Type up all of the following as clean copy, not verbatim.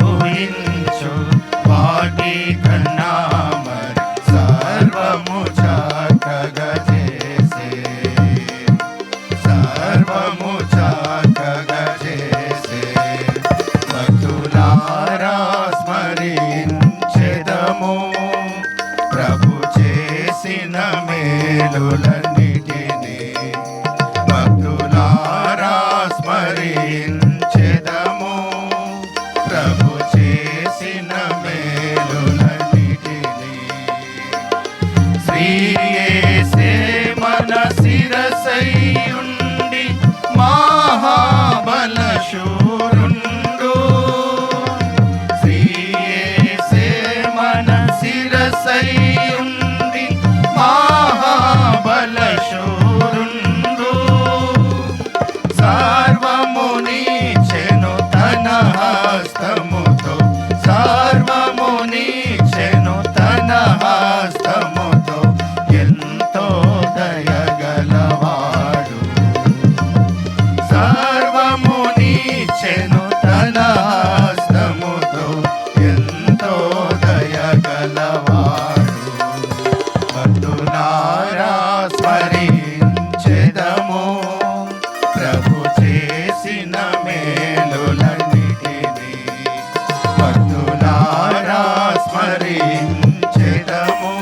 ఊహించు వాటి కన్నా మరి సర్వము చక్కగా చేసే, సర్వము చక్కగా చేసే. భక్తులారా స్మరించెదము ప్రభు చేసిన మేలులన్నిటినీ. భక్తులారా స్మరించెదము ప్రభు చేసిన మేలులన్నిటినీ. శ్రీ యేసే మన శిరసైయుండి మహాబలశూరుండు. శ్రీ యేసే మన శిరసైయుండి మహాబలశూరుండు. సర్వమునిచ్చెను తన హస్తముతో, సర్వమునిచ్చెను తన హస్తముతో. ఎంతో దయగలవాడు, సర్వమునిచ్చెను తన హస్తముతో. ఎంతో దయగలవాడు. భక్తులారా స్మరించెదము ప్రభు చేసిన మేలులన్నిటినీ. భక్తులారా స్మరించెదము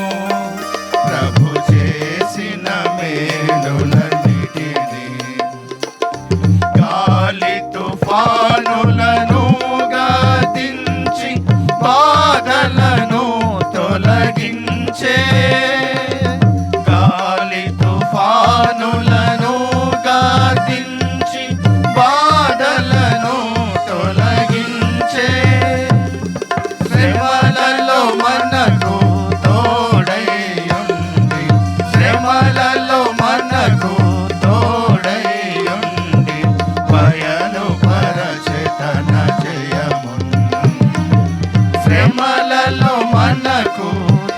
ప్రభు చేసిన మేలులన్నిటినీ. గాలి తుఫానులను గతించి బాధలను తొలగించే, గాలి తుఫానులను గతించి బాధలను తొలగించే. శ్రమలలో మనకు తోడైయుండి, శ్రమలలో మనకు తోడైయుండి బయలుపరచె తన జయమును. శ్రమలలో మనకు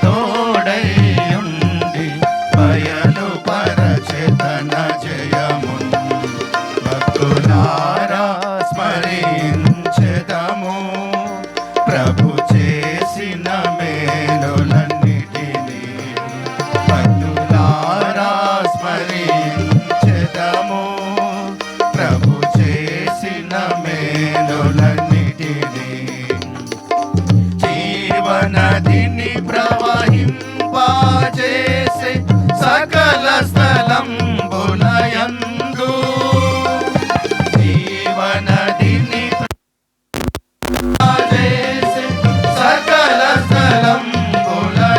తోడైయుండి బయలుపరచె తన జయమును. భక్తులారా స్మరించెదము ప్రభు చేసిన మేలులన్నిటినీ. భక్తులారా స్మరించెదము ప్రభు చేసిన మేలులన్నిటినీ. జీవనదిని ప్రవహింపజేసే సకల స్థలంబులయందు, జీవనదిని ప్రవహింపజేసే సకల స్థలంబులయందు.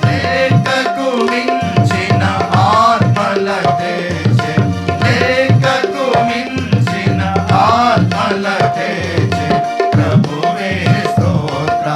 లేఖకు మించిన ఆత్మల తెచ్చే, లేఖకు మించిన ఆత్మల తెచ్చే ప్రభువే స్తోత్ర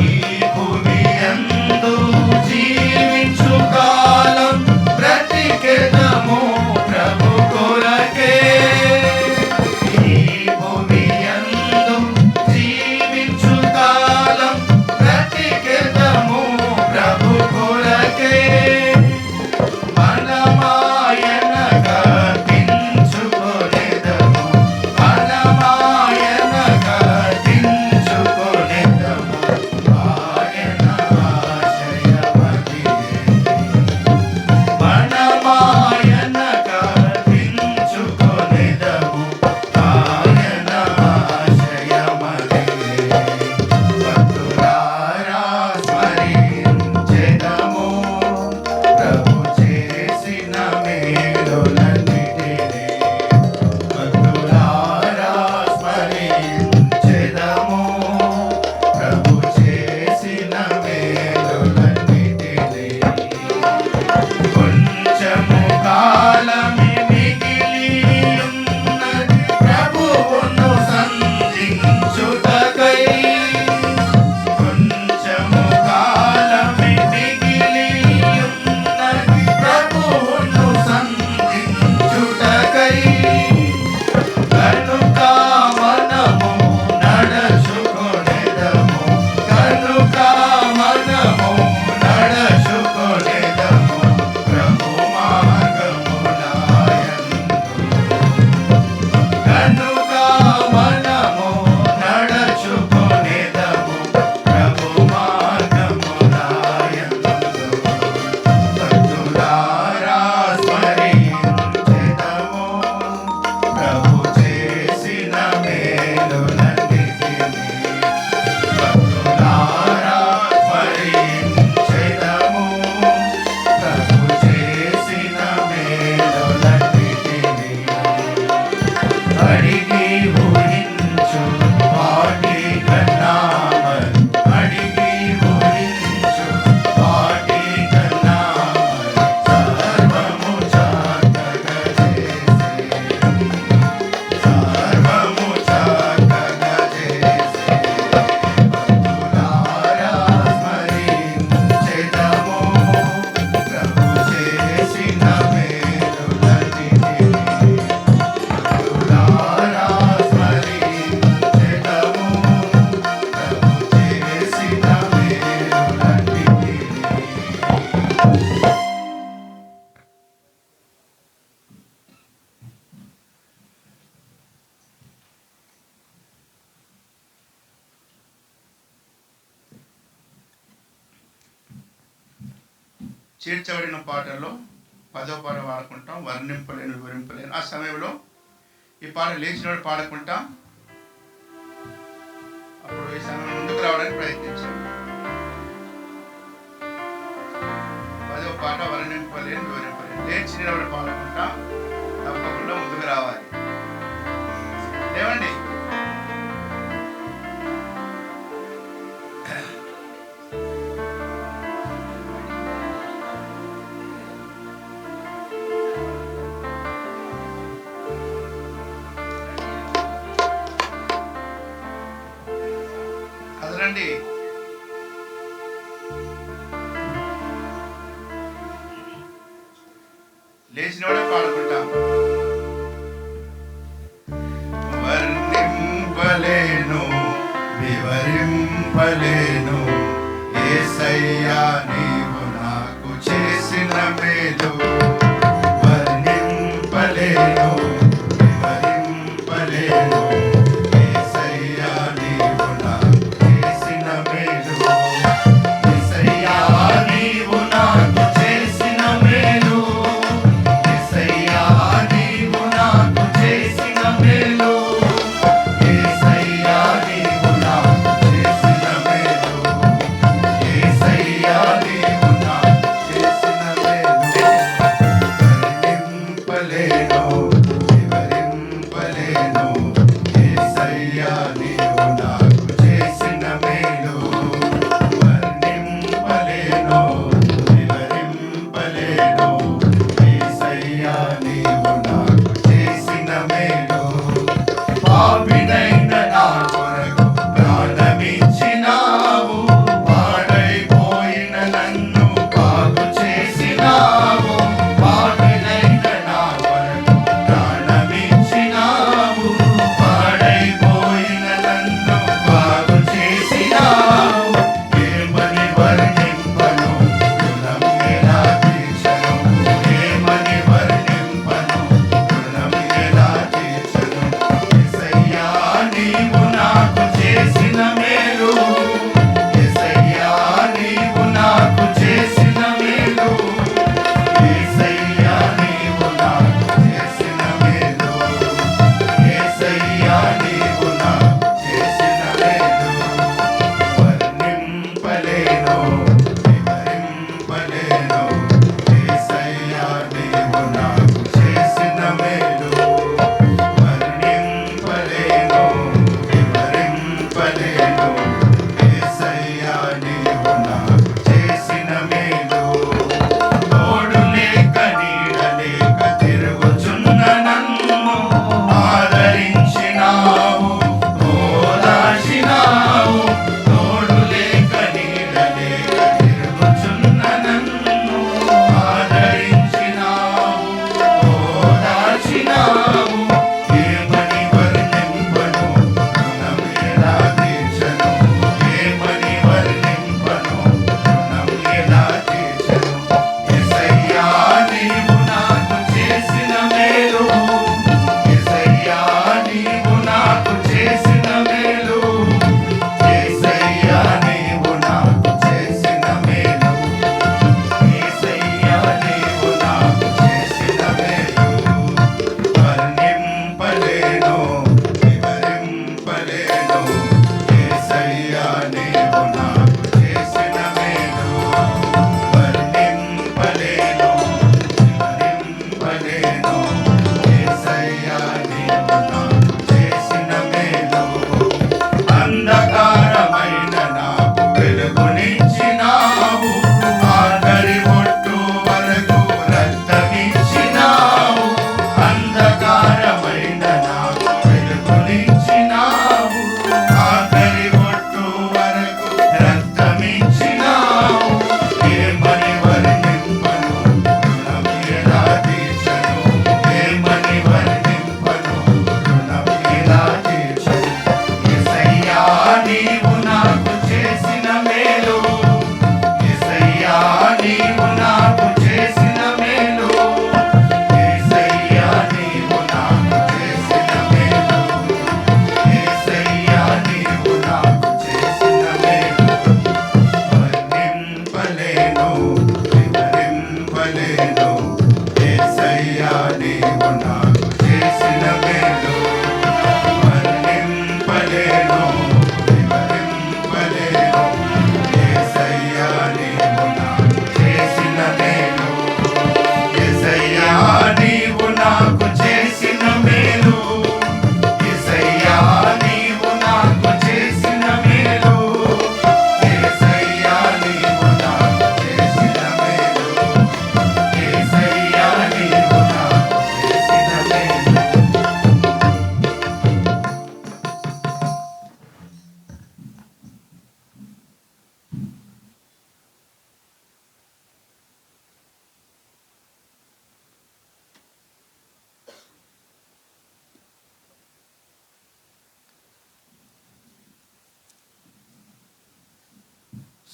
ఈ భూమి యందు జీవించు కాలం బ్రతికెదము ప్రభు కొరకే. ఈ భూమి యందు జీవించు కాలం బ్రతికెదము ప్రభు కొరకే. మనమాయన గర్తించుకొనెదము, మనమాయన గర్తించుకొనెదము, ఆయన ఆశయమదియే. మనమాయన గర్తించుకొనెదము, ఆయన ఆశయమదియే. భక్తులారా స్మరించెదము ప్రభు చేసిన మేలులన్నిటినీ. భక్తులారా స్మరించెదము ప్రభు చేసిన మేలులన్నిటినీ. కొంచెము కాలమే మిగిలియున్నది ప్రభువును సంధించుటకై. కొంచెము కాలమే మిగిలియున్నది ప్రభువును సంధించుటకై. కనుక మనము నడచుకొనెదము, కనుక మనము నడచుకొనెదము ప్రభు మార్గములయందు. కనుక మనము నడచుకొనెదము ప్రభు మార్గములయందు. భక్తులారా స్మరించెదము ప్రభు చేసిన మేలులన్నిటినీ. భక్తులారా స్మరించెదము ప్రభు చేసిన మేలులన్నిటినీ. అడిగి ఊహించు వాటి కన్నా మరి, అడిగి ఊహించు వాటి కన్నా మరి, సర్వము చక్కగా చేసే, సర్వము చక్కగా చేసే. భక్తులారా స్మరించెదము ప్రభు చేసిన మేలులన్నిటినీ. భక్తులారా స్మరించెదము ప్రభు చేసిన మేలులన్నిటినీ. చేర్చబడిన పాటల్లో 10వ పాట పాడుకుంటాం, వర్ణింపలేను వివరింపలేను. ఆ సమయంలో ఈ పాట లేచినోడు పాడుకుంటాం. అప్పుడు ఈ సమయం ముందుకు రావడానికి ప్రయత్నించాం. 10వ పాట వర్ణింపలేను వివరింపలేను. లేచినోడు పాడుకుంటాం, తప్పకుండా ముందుకు రావాలి. లేవండి. కదలండి. లేచినోడే పాడుకుంటాం. వర్ణింపలేను వివరింపలేను యేసయ్యా నీవు నాకు చేసిన మేలు. వర్ణింపలేను వివరింపలేను యేసయ్యా నీవు నాకు చేసిన మేలు. యేసయ్యా నీవు నాకు చేసిన మేలు. యేసయ్యా నీవు నాకు చేసిన మేలు. యేసయ్యా నీవు నాకు చేసిన మేలు. యేసయ్యా నీవు నాకు చేసిన మేలు.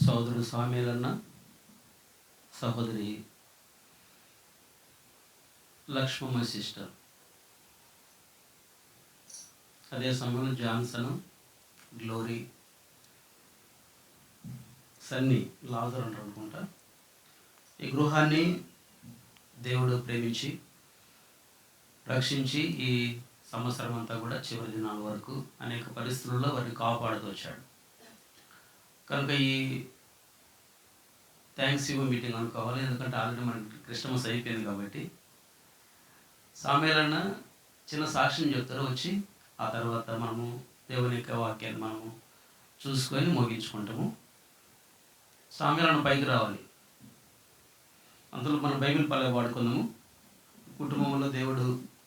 సోదరుడు సామ్యూయల్, సహోదరి లక్ష్మమ్మ సిస్టర్, అదే సమయంలో జాన్సన్, గ్లోరీ, సన్నీ, లాజర్ అంటారు అనుకుంటా. ఈ గృహాన్ని దేవుడు ప్రేమించి రక్షించి ఈ సంవత్సరం అంతా కూడా చివరి దినాల వరకు అనేక పరిస్థితుల్లో వారిని కాపాడుతూ వచ్చాడు. కనుక ఈ థ్యాంక్స్ గివింగ్ మీటింగ్ అనుకోవాలి, ఎందుకంటే ఆల్రెడీ మనకి క్రిస్టమస్ అయిపోయింది కాబట్టి. సామ్యూయల్ చిన్న సాక్ష్యం చెప్తారు వచ్చి, ఆ తర్వాత మనము దేవుని యొక్క వాక్యాన్ని మనము చూసుకొని ముగించుకుంటాము. సామ్యూయల్ పైకి రావాలి. అందులో మనం బైబిల్ పల్లె వాడుకుందాము. కుటుంబంలో దేవుడు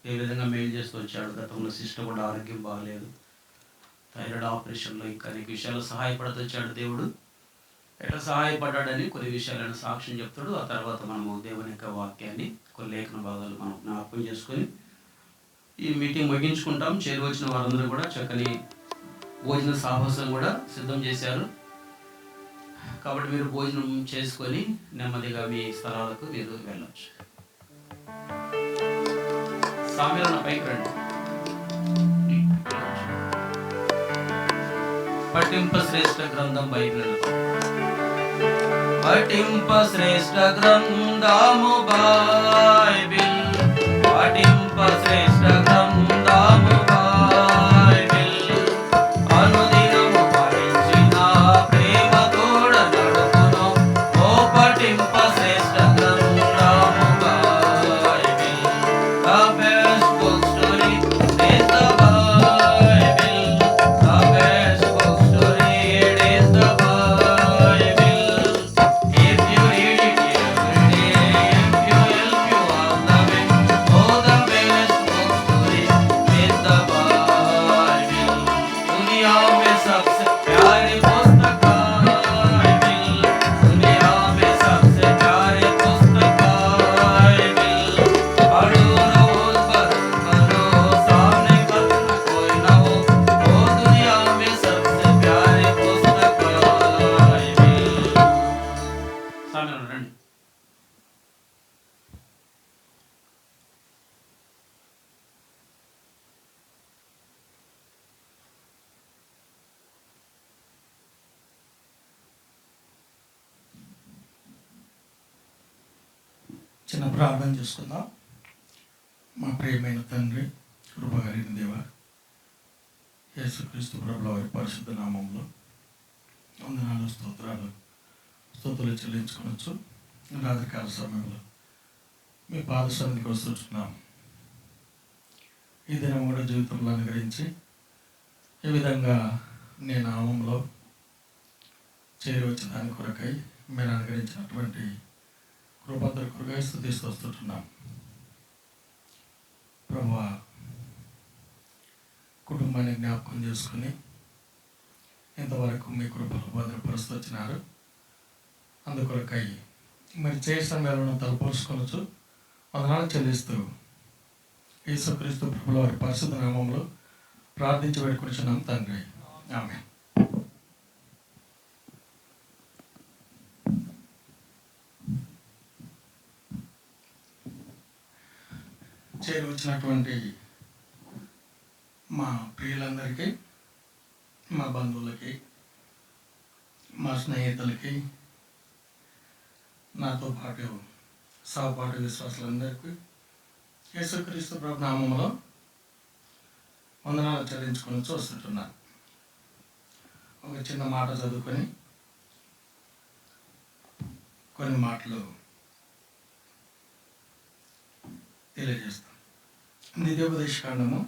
ఏ విధంగా మేలు చేస్తూ వచ్చాడు. గతంలో సిస్టర్ కూడా ఆరోగ్యం బాగలేదు, థైరాయిడ్ ఆపరేషన్లో ఇంకా అనేక విషయాలు సహాయపడుతూ వచ్చాడు. దేవుడు ఎట్లా సహాయపడ్డాడని కొన్ని విషయాలను సాక్ష్యం చెప్తాడు. ఆ తర్వాత మనము దేవుని యొక్క వాక్యాన్ని కొన్ని లేఖన భాగాలు మనం జ్ఞాపకం చేసుకొని ఈ మీటింగ్ ముగించుకుంటాం. చేరి వచ్చిన వారందరూ కూడా చక్కని భోజన సాహసం కూడా సిద్ధం చేశారు. కాబట్టి మీరు భోజనం చేసుకొని నెమ్మదిగా మీ స్థలాలకు మీరు వెళ్ళచ్చు. సామ్యూయల్ పైకి రండి. పఠింప శ్రేష్ఠ గ్రంథం బైబిల్. పఠింప శ్రేష్ఠ గ్రంథము బైబిల్. పఠింప శ్రేష్ఠ గ్రంథము బైబిల్. అనుదినము పఠించిన ప్రేమ తోడ నడుపును. ఓ పఠింప శ్రేష్ఠ గ్రంథము Bible. The best book story is the Bible. The best book story is the Bible. If you read it every day, if you help you all the way. Oh, the best book story is the Bible. दुनिया में सबसे प्यारी पुस्तक Bible. दुनिया में सबसे प्यारी पुस्तक बाइबिल. पढ़ो रोज पढ़ो सामने कल न कोई न हो. ओ दुनिया में सबसे प्यारी पुस्तक बाइबिल. सामने రండి. చిన్న ప్రార్థన చేసుకుందాం. మా ప్రియమైన తండ్రి, కృపగలిగిన దేవ, యేసుక్రీస్తు ప్రభుల వారి పరిశుద్ధ నామంలో స్తుతులు చెల్లించుకోవచ్చు. రాత్రికాల సమయంలో మీ పాద సన్నిధికి వస్తున్నాం. ఈ దినం కూడా జీవితంలో అనుగ్రహించి ఈ విధంగా నీ నామంలో చేరి వచ్చిన దాని కొరకై మీరు అనుగ్రహించినటువంటి కృపంతర కొరకై స్తుతిస్తూ వస్తుంటున్నాం. ప్రభువా, కుటుంబాన్ని జ్ఞాపకం చేసుకుని ఇంతవరకు మీ కృపలు భద్రపరుస్తూ వచ్చినారు. అందుకొరకై మరి చేసిన మేలను తలపరుచుకొనొచ్చు వందనాలు చెల్లిస్తూ యేసుక్రీస్తు ప్రభుల వారి పరిశుద్ధ నామంలో ప్రార్థించి వేడుకొనిచున్నాం తండ్రి. ఆమేన్. చేరి వచ్చినటువంటి మా ప్రియులందరికీ, మా బంధువులకి, మా స్నేహితులకి, నాతో పాటు సహపాఠ విశ్వాసులందరికీ యేసుక్రీస్తు ప్రభు నామములో వందనాలు చెల్లించుకొని చూస్తుంటున్నాను. ఒక చిన్న మాట చదువుకొని కొన్ని మాటలు తెలియజేస్తాం. ద్వితీయోపదేశ కాండము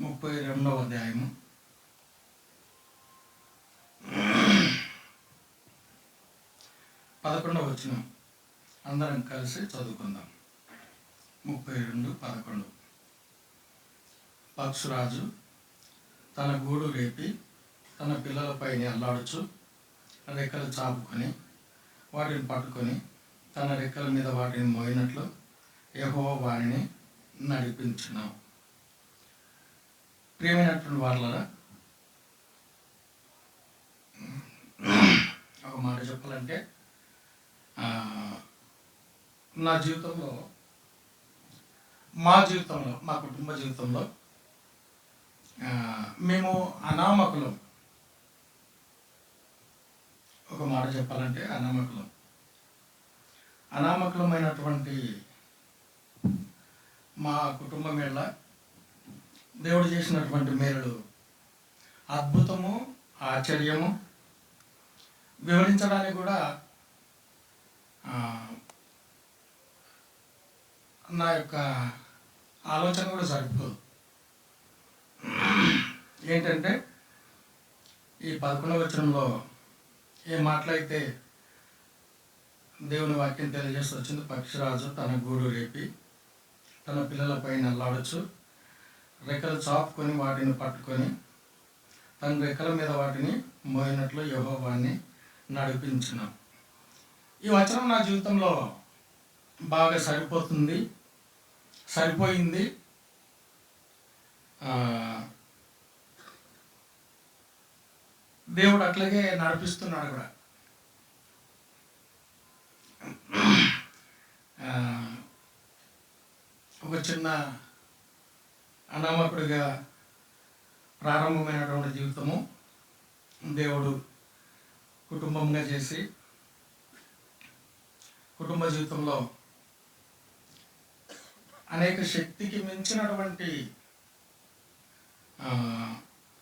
32వ అధ్యాయము 11వ వచనం అందరం కలిసి చదువుకుందాం. 32:11. పక్షురాజు తన గూడు రేపి తన పిల్లలపైన అల్లాడుచు రెక్కలు చాపుకొని వాటిని పట్టుకొని తన రెక్కల మీద వాటిని మోయినట్లు యెహోవా వారిని నడిపించును. ప్రియమైనటువంటి వాళ్ళరా, ఒక మాట చెప్పాలంటే నా జీవితంలో, మా జీవితంలో, మా కుటుంబ జీవితంలో మేము అనామకులం. ఒక మాట చెప్పాలంటే అనామకులమైనటువంటి మా కుటుంబం మీద దేవుడు చేసినటువంటి మేలులు అద్భుతము, ఆశ్చర్యము వివరించడానికి కూడా నా యొక్క ఆలోచన కూడా సరిపోదు. ఏంటంటే ఈ 11వ వచనంలో ఏ మాటలైతే దేవుని వాక్యం తెలియజేస్తూ వచ్చింది, పక్షిరాజు తన గూడు రేపి తన పిల్లలపైన అల్లాడచ్చు, రెక్కలు చాపుకొని వాటిని పట్టుకొని తన రెక్కల మీద వాటిని మోయినట్లు యెహోవాని నడిపించును. ఈ వచనం నా జీవితంలో బాగా సరిపోయింది. దేవుడు అట్లాగే నడిపిస్తున్నాడు కూడా. ఒక చిన్న అనామకుడిగా ప్రారంభమైనటువంటి జీవితము దేవుడు కుటుంబంగా చేసి కుటుంబ జీవితంలో అనేక శక్తికి మించినటువంటి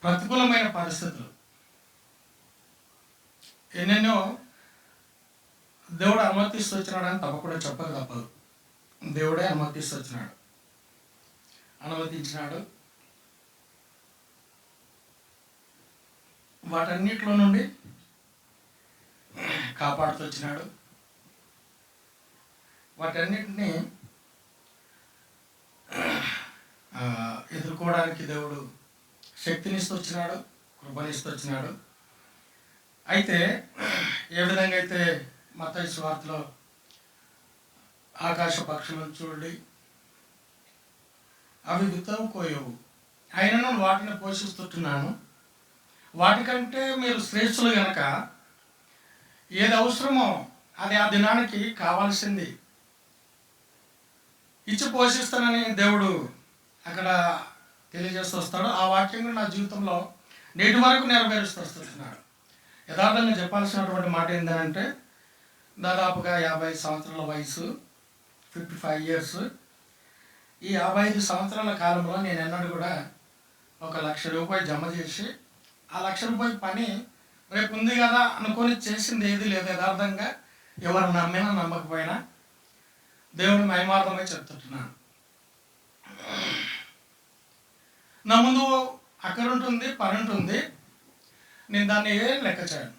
ప్రతికూలమైన పరిస్థితులు ఎన్నెన్నో దేవుడు అనుమతిస్తూ వచ్చినాడని తప్పకుండా చెప్పక తప్పదు. దేవుడే అనుమతించినాడు. వాటన్నిటిలో నుండి కాపాడుతూ వచ్చినాడు. వాటన్నిటిని ఎదుర్కోవడానికి దేవుడు శక్తినిస్తూ వచ్చినాడు, కృపనిస్తూ వచ్చినాడు. అయితే ఏ విధంగా అయితే మత్తయి సువార్తలో ఆకాశ పక్షులను చూడండి, అవి విత్తవు కోయవు, అయినను వాటిని పోషిస్తుంటున్నాను, వాటికంటే మీరు శ్రేష్ఠులు కనుక ఏది అవసరమో అది ఆ దినానికి కావాల్సింది ఇచ్చి పోషిస్తానని దేవుడు అక్కడ తెలియజేస్తూ వస్తాడు. ఆ వాక్యం కూడా నా జీవితంలో నేటి వరకు నెరవేరుస్తూ వస్తున్నాడు. యథార్థంగా చెప్పాల్సినటువంటి మాట ఏంటంటే దాదాపుగా 50 సంవత్సరాల వయసు, 55 ఇయర్స్. ఈ 55 సంవత్సరాల కాలంలో నేను ఎన్నడూ కూడా ఒక ₹1,00,000 జమ చేసి ఆ ₹1,00,000 పని రేపు ఉంది కదా అనుకొని చేసింది ఏది లేదు. యథార్థంగా ఎవరు నమ్మినా నమ్మకపోయినా దేవుని మహిమార్థమై చెప్తుంటున్నాను. నా ముందు అక్కడ ఉంటుంది, పని ఉంటుంది. నేను దాన్ని ఏం లెక్క చేయను.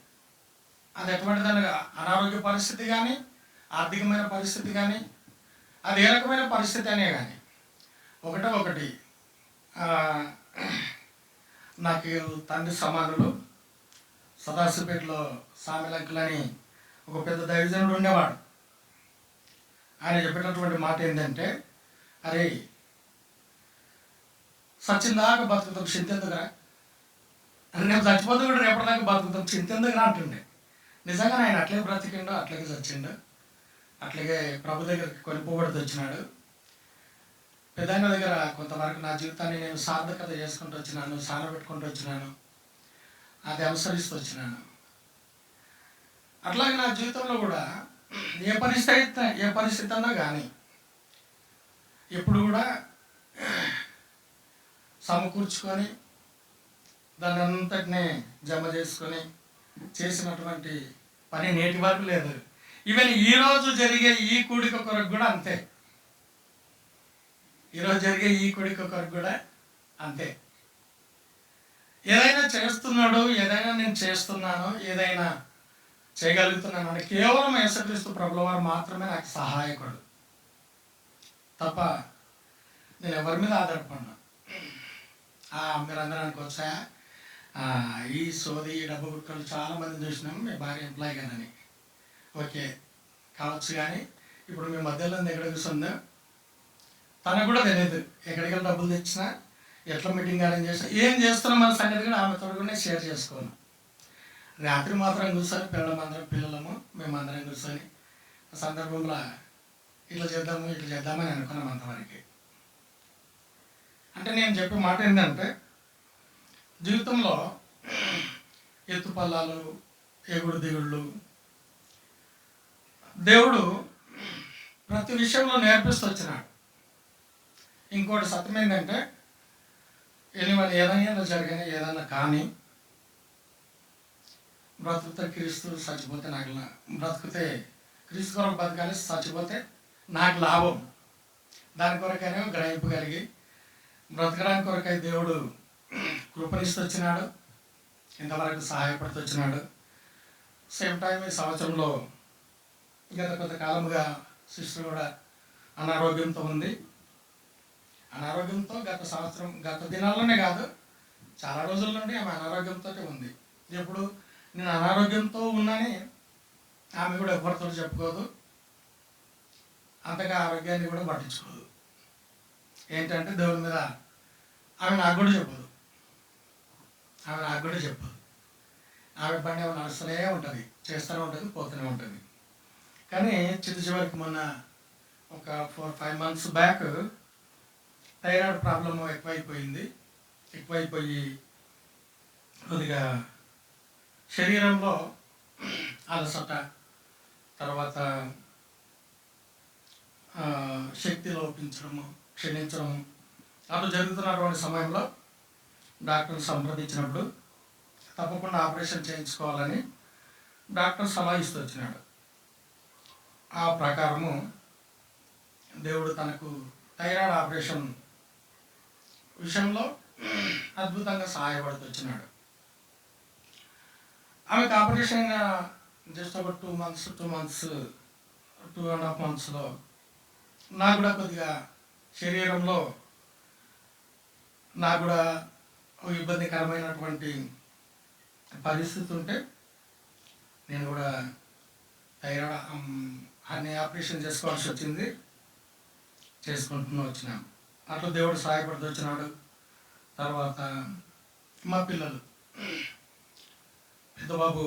అది ఎటువంటి దాని అనారోగ్య పరిస్థితి కానీ, ఆర్థికమైన పరిస్థితి కానీ, అది ఏ రకమైన పరిస్థితి అనే కానీ ఒకటి నాకు తండ్రి సమానులు సదాశివపేటలో సామిలంకులని ఒక పెద్ద దైవజనుడు ఉండేవాడు. ఆయన చెప్పినటువంటి మాట ఏంటంటే, అరే సచ్చిందాకా బతుకుతాం చింతెందుకురా, అని నేను చచ్చిపోతే కూడా రేపటిదాకా బతుకుతాం చింతెందుకురా అంటుండే. నిజంగా ఆయన అట్లాగే బ్రతికిండు, అట్లాగే చచ్చిండు, అట్లాగే ప్రభు దగ్గరికి కొనిపోబడుతూ వచ్చినాడు. పెద్దాయన దగ్గర కొంతవరకు నా జీవితాన్ని నేను సార్థకత చేసుకుంటూ వచ్చినాను, సానబెట్టుకుంటూ వచ్చినాను, అది అనుసరిస్తూ వచ్చినాను. అట్లాగే నా జీవితంలో కూడా ఏ పరిస్థితి అన్నా కానీ ఎప్పుడు కూడా సమకూర్చుకొని దాన్ని అంతటినీ జమ చేసుకొని చేసినటువంటి పని నేటి వరకు లేదు. ఈవెన్ ఈరోజు జరిగే ఈ కూడిక కొరకు కూడా అంతే. ఈరోజు జరిగే ఈ కూడిక కొరకు కూడా అంతే. ఏదైనా చేస్తున్నాడు, ఏదైనా నేను చేస్తున్నాను, ఏదైనా చేయగలుగుతున్నాను అని కేవలం యేసుక్రీస్తు ప్రభుల వారు మాత్రమే నాకు సహాయకుడు తప్ప నేను ఎవరి మీద ఆధారపడినా. మీరందరూ అనుకోవచ్చా, ఈ సోది డబ్బు గుట్టలు చాలామంది చూసినాం, మీ భార్య ఎంప్లాయ్ కదని. ఓకే కావచ్చు, కానీ ఇప్పుడు మీ మధ్యలో ఎక్కడ కూర్చుందో తనకు కూడా తెలియదు. ఎక్కడికి వెళ్ళి డబ్బులు తెచ్చినా, ఎట్లా మీటింగ్ అరేంజ్ చేసినా, ఏం చేస్తున్నాం మన సంగతి కూడా ఆమెతో కూడా షేర్ చేసుకోను. రాత్రి మాత్రం కూర్చొని పిల్లలము మేమందరం కూర్చొని సందర్భంలో ఇట్లా చేద్దామని అనుకున్నాం అంతవరకు. అంటే నేను చెప్పే మాట ఏంటంటే, జీవితంలో ఎత్తుపల్లాలు, ఎగుడు దిగుళ్ళు దేవుడు ప్రతి విషయంలో నేర్పిస్తూ వచ్చినాడు. ఇంకోటి సత్యం ఏంటంటే, ఏదైనా జరిగినా ఏదైనా కానీ బ్రతుకుతే క్రీస్తు, చచ్చిపోతే నాకు బ్రతుకుతే క్రీస్తు కొరకు బతకాలి, చచ్చిపోతే నాకు లాభం. దాని కొరకైనా గ్రహింపు కలిగి బ్రతకడానికి కొరకై దేవుడు కృపణిస్తూ వచ్చినాడు, ఇంతవరకు సహాయపడుతూ వచ్చినాడు. సేమ్ టైం ఈ సంవత్సరంలో గత కొంతకాలముగా సిస్టర్ కూడా అనారోగ్యంతో ఉంది. అనారోగ్యంతో గత దినాల్లోనే కాదు, చాలా రోజుల నుండి ఆమె అనారోగ్యంతో ఉంది. ఎప్పుడు నేను అనారోగ్యంతో ఉన్నానని ఆమె కూడా ఎవరితో చెప్పుకోదు, అంతగా ఆరోగ్యాన్ని కూడా పట్టించుకోదు. ఏంటంటే దేవుని మీద ఆమె నాకు కూడా చెప్పదు. ఆమె పని ఏమైనా నడుస్తూనే ఉంటుంది, చేస్తూనే ఉంటుంది, పోతూనే ఉంటుంది. కానీ చివరికి మొన్న ఒక 4-5 months బ్యాక్ థైరాయిడ్ ప్రాబ్లము ఎక్కువైపోయి కొద్దిగా శరీరంలో అలసట, తర్వాత శక్తి లోపించడము, క్షీణించడము అటు జరుగుతున్నటువంటి సమయంలో డాక్టర్ని సంప్రదించినప్పుడు తప్పకుండా ఆపరేషన్ చేయించుకోవాలని డాక్టర్ సలహా ఇస్తూ వచ్చినాడు. ఆ ప్రకారము దేవుడు తనకు థైరాయిడ్ ఆపరేషన్ విషయంలో అద్భుతంగా సహాయపడుతూ వచ్చినాడు. ఆమెకు ఆపరేషన్ అయిన జస్ట్ ఒక 2.5 monthsలో నాకు కూడా కొద్దిగా శరీరంలో నాకు కూడా ఇబ్బందికరమైనటువంటి పరిస్థితి ఉంటే నేను కూడా థైరాయిడ్ అన్ని ఆపరేషన్ చేసుకోవాల్సి వచ్చింది, వచ్చినాను. అట్లా దేవుడు సహాయపడుతూ వచ్చినాడు. తర్వాత మా పిల్లలు, పెద్దబాబు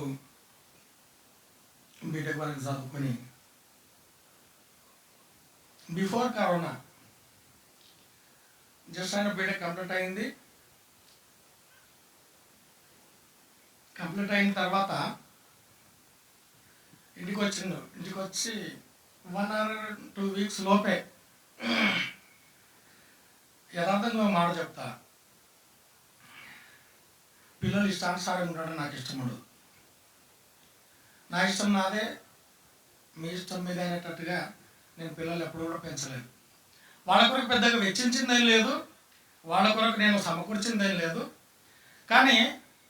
బీటెక్ వరకు చదువుకొని బిఫోర్ కరోనా జస్ట్ ఆయన బీటెక్ కంప్లీట్ అయింది. కంప్లీట్ అయిన తర్వాత ఇంటికి ఇంటికి వచ్చిండు. ఇంటికి వచ్చి 1 or 2 weeks లోపే యథార్థంగా ఒక మాట చెప్తా, పిల్లలు ఇష్టానుసారంగా ఉండడం నాకు ఇష్టం ఉండదు. నా ఇష్టం నాదే, మీ ఇష్టం మీద అనేటట్టుగా నేను పిల్లలు ఎప్పుడు కూడా పెంచలేదు. వాళ్ళ కొరకు పెద్దగా వెచ్చించిందేం లేదు, వాళ్ళ కొరకు నేను సమకూర్చిందేం లేదు. కానీ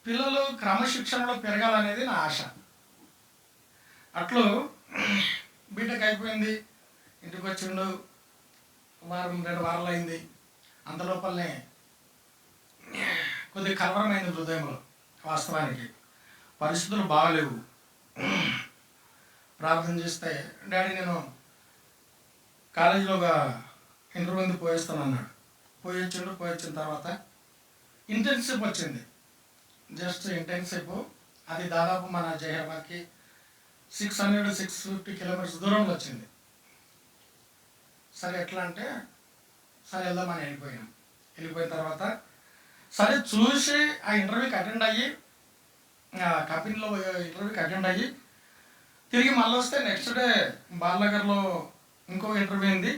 పిల్లలు క్రమశిక్షణలో పెరగాలనేది నా ఆశ. అట్లు బీటెక్ అయిపోయింది, ఇంటికి వచ్చిండు, 1-2 వారాలు అయింది. అంతలోపలనే కొద్దిగా కలవరమైంది హృదయంలో. వాస్తవానికి పరిస్థితులు బాగలేవు. ప్రార్థన చేస్తే డాడీ నేను కాలేజీలో ఒక ఇంటర్వ్యూ ఉంది పోయిస్తాను అన్నాడు. పోయొచ్చిన తర్వాత ఇంటర్న్షిప్ వచ్చింది. జస్ట్ ఇంటర్న్షిప్, అది దాదాపు మన జహీరాబాద్కి 650 కిలోమీటర్స్ దూరంలో వచ్చింది. సరే ఎట్లా అంటే సరే వెళ్దామని వెళ్ళిపోయిన తర్వాత సరే చూసి ఆ ఇంటర్వ్యూకి అటెండ్ అయ్యి, కంపెనీలో ఇంటర్వ్యూకి అటెండ్ అయ్యి తిరిగి మళ్ళీ వస్తే నెక్స్ట్ డే బాలనగర్లో ఇంకో ఇంటర్వ్యూ ఉంది.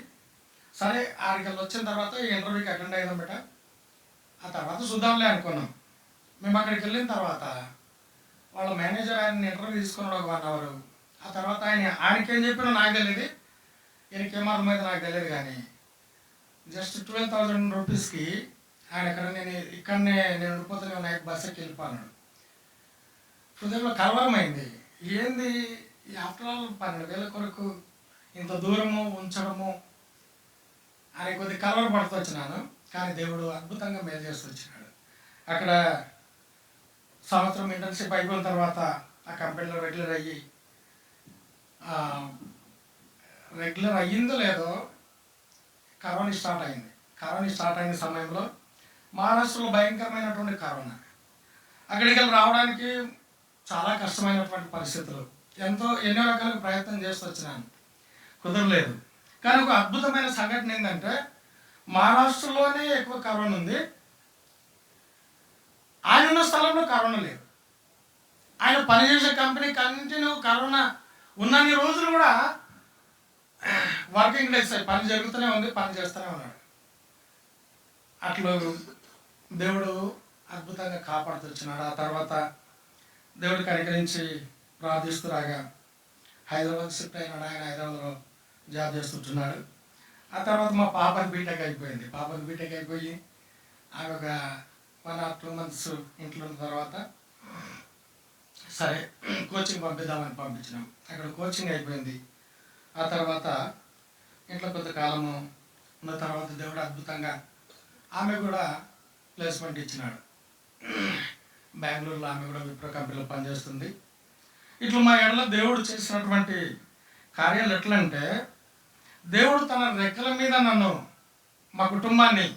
సరే ఆడికి వచ్చిన తర్వాత ఈ ఇంటర్వ్యూకి అటెండ్ అయ్యాం బేట. ఆ తర్వాత చూద్దాంలే అనుకున్నాం. మేము అక్కడికి వెళ్ళిన తర్వాత వాళ్ళ మేనేజర్ ఆయన ఇంటర్వ్యూ తీసుకున్నాడు ఒక 1 hour. ఆ తర్వాత ఆయనకేం చెప్పినా నాకు తెలియదు, ఈయనకేం అర్థమైతే నాకు తెలియదు. కానీ జస్ట్ 12,000 రూపీస్కి ఆయన ఇక్కడనే నేను ఉండిపోతే నైట్ బస్ ఎక్కి వెళ్ళిపోన్నాడు. హృదయంలో కలవరమైంది. ఏంది ఆఫ్టర్ ఆల్ 12,000 కొరకు ఇంత దూరము ఉంచడము అని కొద్దిగా కలవరపడుతూ వచ్చినాను. కానీ దేవుడు అద్భుతంగా మేలు చేస్తూ వచ్చినాడు. అక్కడ సంవత్సరం ఇంటర్న్షిప్ అయిపోయిన తర్వాత ఆ కంపెనీలో రెగ్యులర్ అయ్యిందో లేదో కరోనా స్టార్ట్ అయింది. కరోనా స్టార్ట్ అయిన సమయంలో మహారాష్ట్రలో భయంకరమైనటువంటి కరోనా. అక్కడికి వెళ్ళి రావడానికి చాలా కష్టమైనటువంటి పరిస్థితులు. ఎన్నో రకాలుగా ప్రయత్నం చేస్తూ వచ్చినాను, కుదరలేదు. కానీ ఒక అద్భుతమైన సంఘటన ఏంటంటే మహారాష్ట్రలోనే ఎక్కువ కరోనా ఉంది, ఆయన ఉన్న స్థలంలో కరోనా లేదు. ఆయన పనిచేసే కంపెనీ కంటిన్యూ కరోనా ఉన్నన్ని రోజులు కూడా వర్కింగ్ డేస్ పని జరుగుతూనే ఉంది, పని చేస్తూనే ఉన్నాడు. అట్లు దేవుడు అద్భుతంగా కాపాడుతూ వచ్చినాడు. ఆ తర్వాత దేవుడు కనికరించి ప్రార్థిస్తూ రాగా హైదరాబాద్ షిఫ్ట్ అయినాడు. ఆయన హైదరాబాద్లో జాబ్ చేస్తుంటున్నాడు. ఆ తర్వాత మా పాపకి బీటెక్ అయిపోయింది. ఆమె ఒక 1 or 2 months ఇంట్లో ఉన్న తర్వాత సరే కోచింగ్ పంపిద్దామని పంపించినాం. అక్కడ కోచింగ్ అయిపోయింది. ఆ తర్వాత ఇంట్లో కొంతకాలము ఉన్న తర్వాత దేవుడు అద్భుతంగా ఆమె కూడా ప్లేస్మెంట్ ఇచ్చినాడు. బెంగళూరులో ఆమె కూడా విప్రో కంపెనీలో పనిచేస్తుంది. ఇట్లా మా ఎడల దేవుడు చేసినటువంటి కార్యాలు ఎట్లంటే, దేవుడు తన రెక్కల మీద నన్ను, మా కుటుంబాన్ని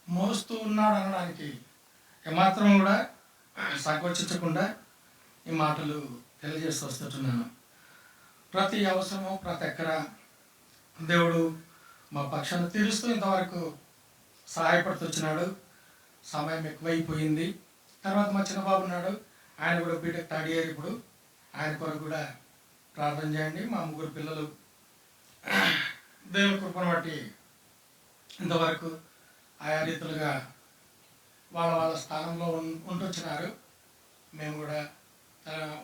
మోస్తూ ఉన్నాడు అనడానికి ఏమాత్రం కూడా సంకోచించకుండా ఈ మాటలు తెలియజేస్తూ వస్తుంటున్నాను. ప్రతి అవసరము ప్రతి ఎక్కర దేవుడు మా పక్షాన్ని తీరుస్తూ ఇంతవరకు సహాయపడుతున్నాడు. సమయం ఎక్కువైపోయింది. తర్వాత మా చిన్నబాబు ఉన్నాడు, ఆయన కూడా బీటెక్ 3rd year ఇప్పుడు. ఆయన కొరకు కూడా ప్రార్థన చేయండి. మా 3 పిల్లలు దేవుని కృపను బట్టి ఇంతవరకు ఆయా రీతులుగా వాళ్ళ స్థానంలో ఉంటొచ్చినారు. మేము కూడా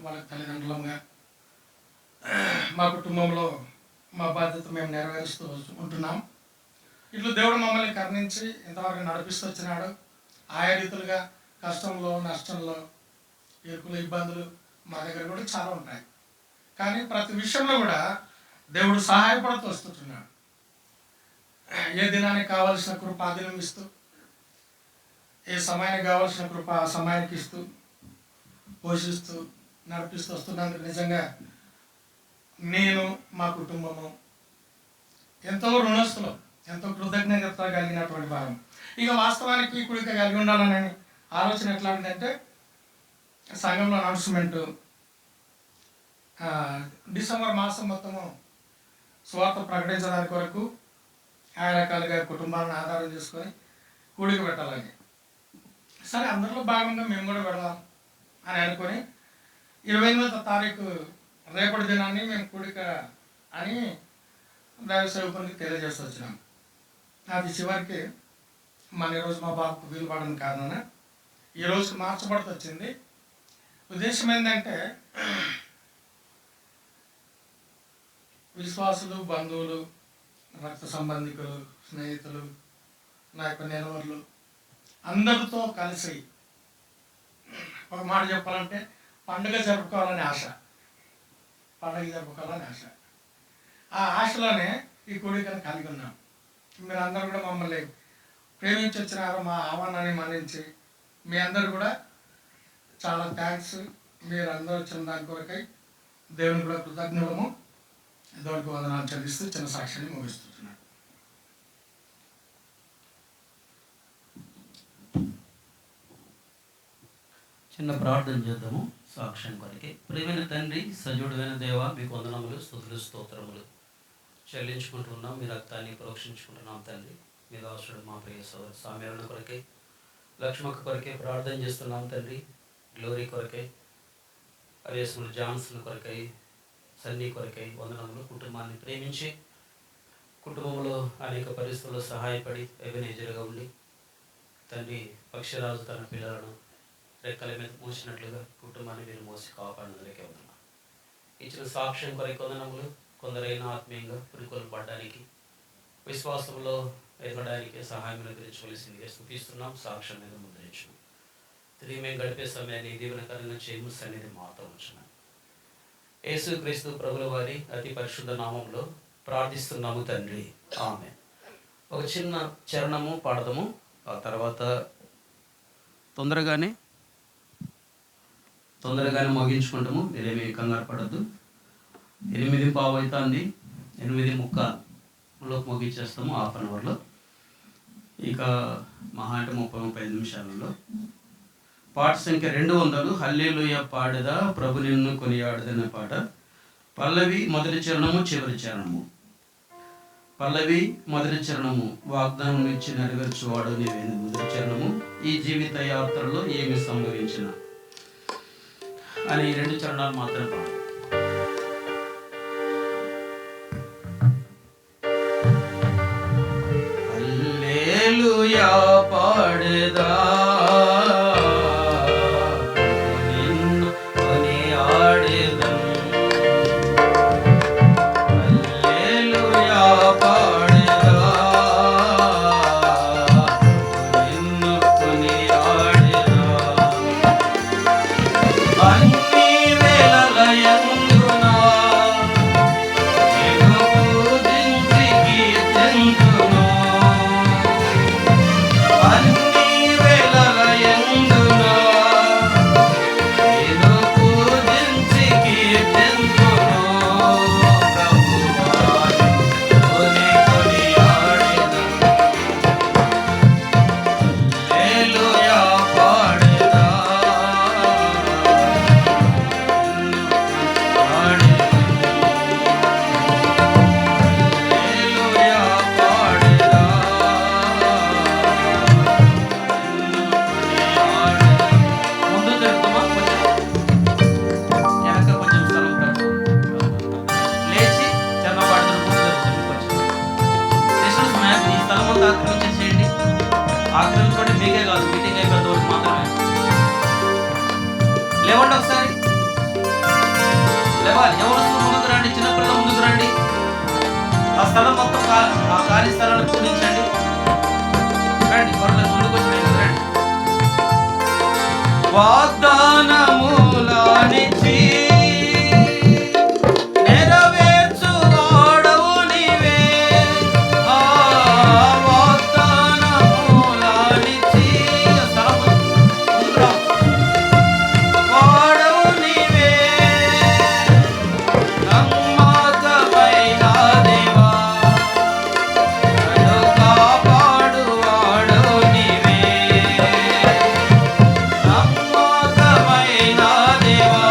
వాళ్ళకి తల్లిదండ్రులంగా మా కుటుంబంలో మా బాధ్యత మేము నెరవేరుస్తూ ఉంటున్నాం. ఇట్లా దేవుడు మమ్మల్ని కరుణించి ఇంతవరకు నడిపిస్తూ వచ్చినాడు. ఆయా రీతులుగా కష్టంలో, నష్టంలో, ఇరుకులు, ఇబ్బందులు మా దగ్గర కూడా చాలా ఉంటాయి. కానీ ప్రతి విషయంలో కూడా దేవుడు సహాయపడుతూ వస్తుంటున్నాడు. ఏ దినానికి కావలసిన కృప ఆ దినం ఇస్తూ, ఏ సమయానికి కావలసిన కృప ఆ సమయానికి ఇస్తూ, పోషిస్తూ, నడిపిస్తూ వస్తున్నందుకు నిజంగా నేను, మా కుటుంబము ఎంతో రుణస్తులు, ఎంతో కృతజ్ఞత కలిగినటువంటి భాగం. ఇక వాస్తవానికి కుడిక కలిగి ఉండాలనే ఆలోచన ఎట్లాంటిదంటే, సంఘంలో అనౌన్స్మెంటు డిసెంబర్ మాసం మొత్తము స్వార్థ ప్రకటించడానికి కొరకు ఆ రకాలుగా కుటుంబాలను ఆధారం చేసుకొని కూడిక పెట్టాలని. సరే, అందరిలో భాగంగా మేము కూడా పెడదాం అని అనుకొని 28వ తారీఖు రేపటి దినాన్ని మేము కూడిక అని దైవ సేవకునికి తెలియజేసి వచ్చినాం. అది చివరికి మన ఈరోజు మా బాబుకు వీలు పడని కారణాన ఈరోజుకి మార్చబడుతూ వచ్చింది. ఉద్దేశం ఏంటంటే, విశ్వాసులు, బంధువులు, రక్త సంబంధికులు, స్నేహితులు, నా యొక్క నిలవర్లు అందరితో కలిసి ఒక మాట చెప్పాలంటే పండుగ జరుపుకోవాలని ఆశ. ఆ ఆశలోనే ఈ కోరికను కలిగి ఉన్నాం. మీరు అందరూ కూడా మమ్మల్ని ప్రేమించి వచ్చినారు. మా ఆహ్వానాన్ని మన్నించి మీ అందరూ కూడా చాలా థ్యాంక్స్. మీరు అందరూ వచ్చిన దాని కొరకై దేవుని కూడా కృతజ్ఞులము. దేవునికి వందనాలు చెల్లిస్తూ చిన్న సాక్ష్యాన్ని ముగిస్తున్నాను. చిన్న ప్రార్థన చేద్దాము సాక్ష్యం కొరకే. ప్రియమైన తండ్రి, సజీవుడైన దేవ, మీకు వందనములు, స్తుతులు, స్తోత్రములు చెల్లించుకుంటున్నాం. మీ రక్తాన్ని ప్రోక్షించుకుంటున్నాం తండ్రి. మీ దాసుడు మా ప్రియ సోదరు సామ్యాలను కొరకే, లక్ష్మక్క కొరకే ప్రార్థన చేస్తున్నాం తండ్రి. గ్లోరీ కొరకై, అరేసులు జాన్సన్ కొరకై, సన్నీ కొరకై వందనములు. కుటుంబాన్ని ప్రేమించి కుటుంబంలో అనేక పరిస్థితుల్లో సహాయపడి ఎబెనేజర్గా ఉండి తండ్రి పక్షిరాజు తన పిల్లలను రెక్కల మీద మోసినట్లుగా కుటుంబాన్ని మీరు మోసి కాపాడినందుకే వందనాలు. ఇచ్చిన సాక్ష్యం కొరకు వందనములు. కొందరైనా ఆత్మీయంగా పురికొలు పడడానికి, విశ్వాసంలో ఎదగడానికి సహాయం గురించవలసిందిగా స్థుతిస్తున్నాం. సాక్ష్యం మీద ముద్రించు. తిరిగి మేము గడిపే సమయాన్ని దీవెనకరంగా చేయము. సన్నిధి మాతో ఉంచున్నాం. యేసుక్రీస్తు ప్రభుల వారి అతి పరిశుద్ధ నామంలో ప్రార్థిస్తున్నాము తండ్రి, ఆమేన్. ఒక చిన్న చరణము పాడదాము. ఆ తర్వాత తొందరగానే ముగించుకుంటాము. మీరేమీ కంగారు పడద్దు. 8:15 అవుతుంది. 8:45 ముగించేస్తాము. హాఫ్ అన్ అవర్లో. ఇక మహా అంటే 30-35 నిమిషాలలో పాట సంఖ్య 200 హల్లెలూయా పాడదా ప్రభు నిన్ను కొనియాడదనే పాట. పల్లవి మొదటి చరణము, చివరి చరణము. పల్లవి మొదటి చరణము, వాగ్దానం ఇచ్చి నెరవేర్చువాడు నీవేంది. మొదటి చరణము, ఈ జీవిత యాత్రలో ఏమి సంభవించిన అని 2 చరణాలు మాత్రం పాడు. హల్లెలూయా పాడదా నిన్ను కొనియాడెదం. హల్లెలూయా పాడదా నిన్ను కొనియాడెదం. అన్ని వేళలయందునా నిన్ను పూజించి కీర్తింతును. అన్ని వేళలయందునా నిన్ను పూజించి కీర్తింతును. ప్రభువా కొనియాడెదం. హల్లెలూయా పాడెదా ఆక్రమించుకోండి. మీకే కాదు, మీటింగ్ అయిపోయేంత వరకు మాత్రమే. లేవండి, ఒకసారి లేవాలి. ఎవరు ముందుకు రండి, చిన్నపిల్లలు ముందుకు రండి. ఆ స్థలం మొత్తం ఆ ఖాళీ స్థలాన్ని పూజించండి. రండి, త్వరలో ముందుకు వచ్చి రండి. వాగ్దానములానిచ్చి నెరవేర్చువాడవు నీవే. ఆ వాగ్దానములానిచ్చి వాడవు నీవే. నమ్మకమైన దేవా, నన్ను కాపాడువాడు నీవే. నమ్మకమైన దేవా,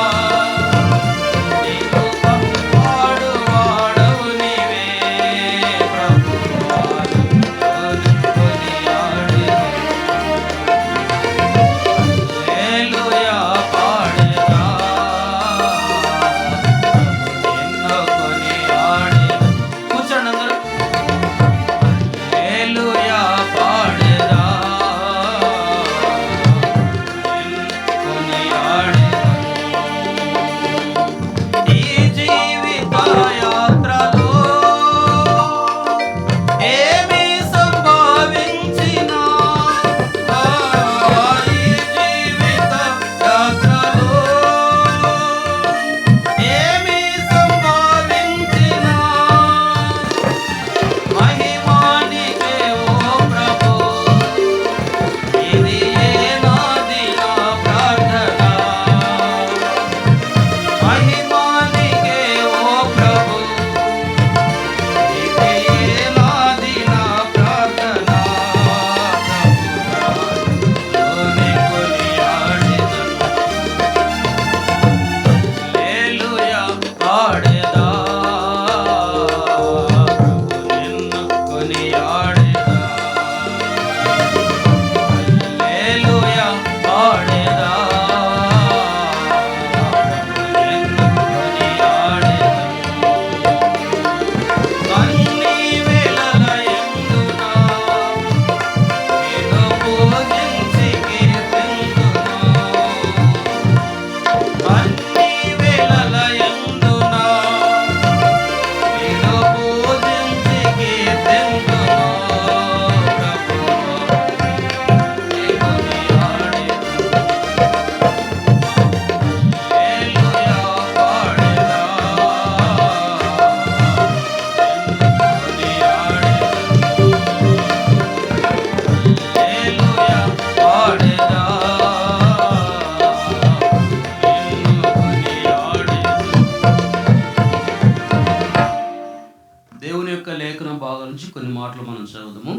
దేవుని యొక్క లేఖన భాగం నుంచి కొన్ని మాటలు మనం చదువుదాము.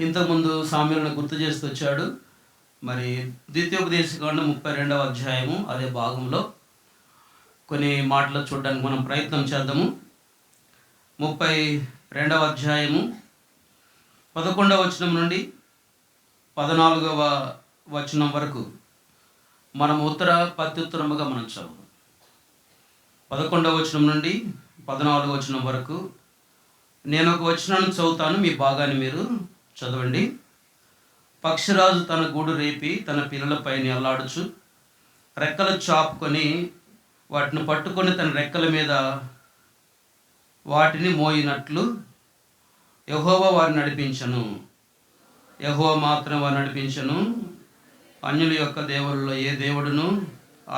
ఇంతకుముందు సామ్యులను గుర్తు చేస్తూ వచ్చాడు. మరి ద్వితీయోపదేశకాండం 32వ అధ్యాయము అదే భాగంలో కొన్ని మాటలు చూడడానికి మనం ప్రయత్నం చేద్దాము. 32వ అధ్యాయము 11వ వచనం నుండి 14వ వచనం వరకు మనం ప్రత్యుత్తరముగా మనం చదువు. 11వ వచనం నుండి 14వ వచనం వరకు నేను ఒక వచనాన్ని చదువుతాను, మీ భాగాన్ని మీరు చదవండి. పక్షిరాజు తన గూడు రేపి తన పిల్లలపైన అల్లాడుచు రెక్కలు చాపుకొని వాటిని పట్టుకొని తన రెక్కల మీద వాటిని మోయినట్లు యెహోవా వారిని నడిపించను. యెహోవా మాత్రం వారిని నడిపించను. అన్యుల యొక్క దేవుళ్ళలో ఏ దేవుడును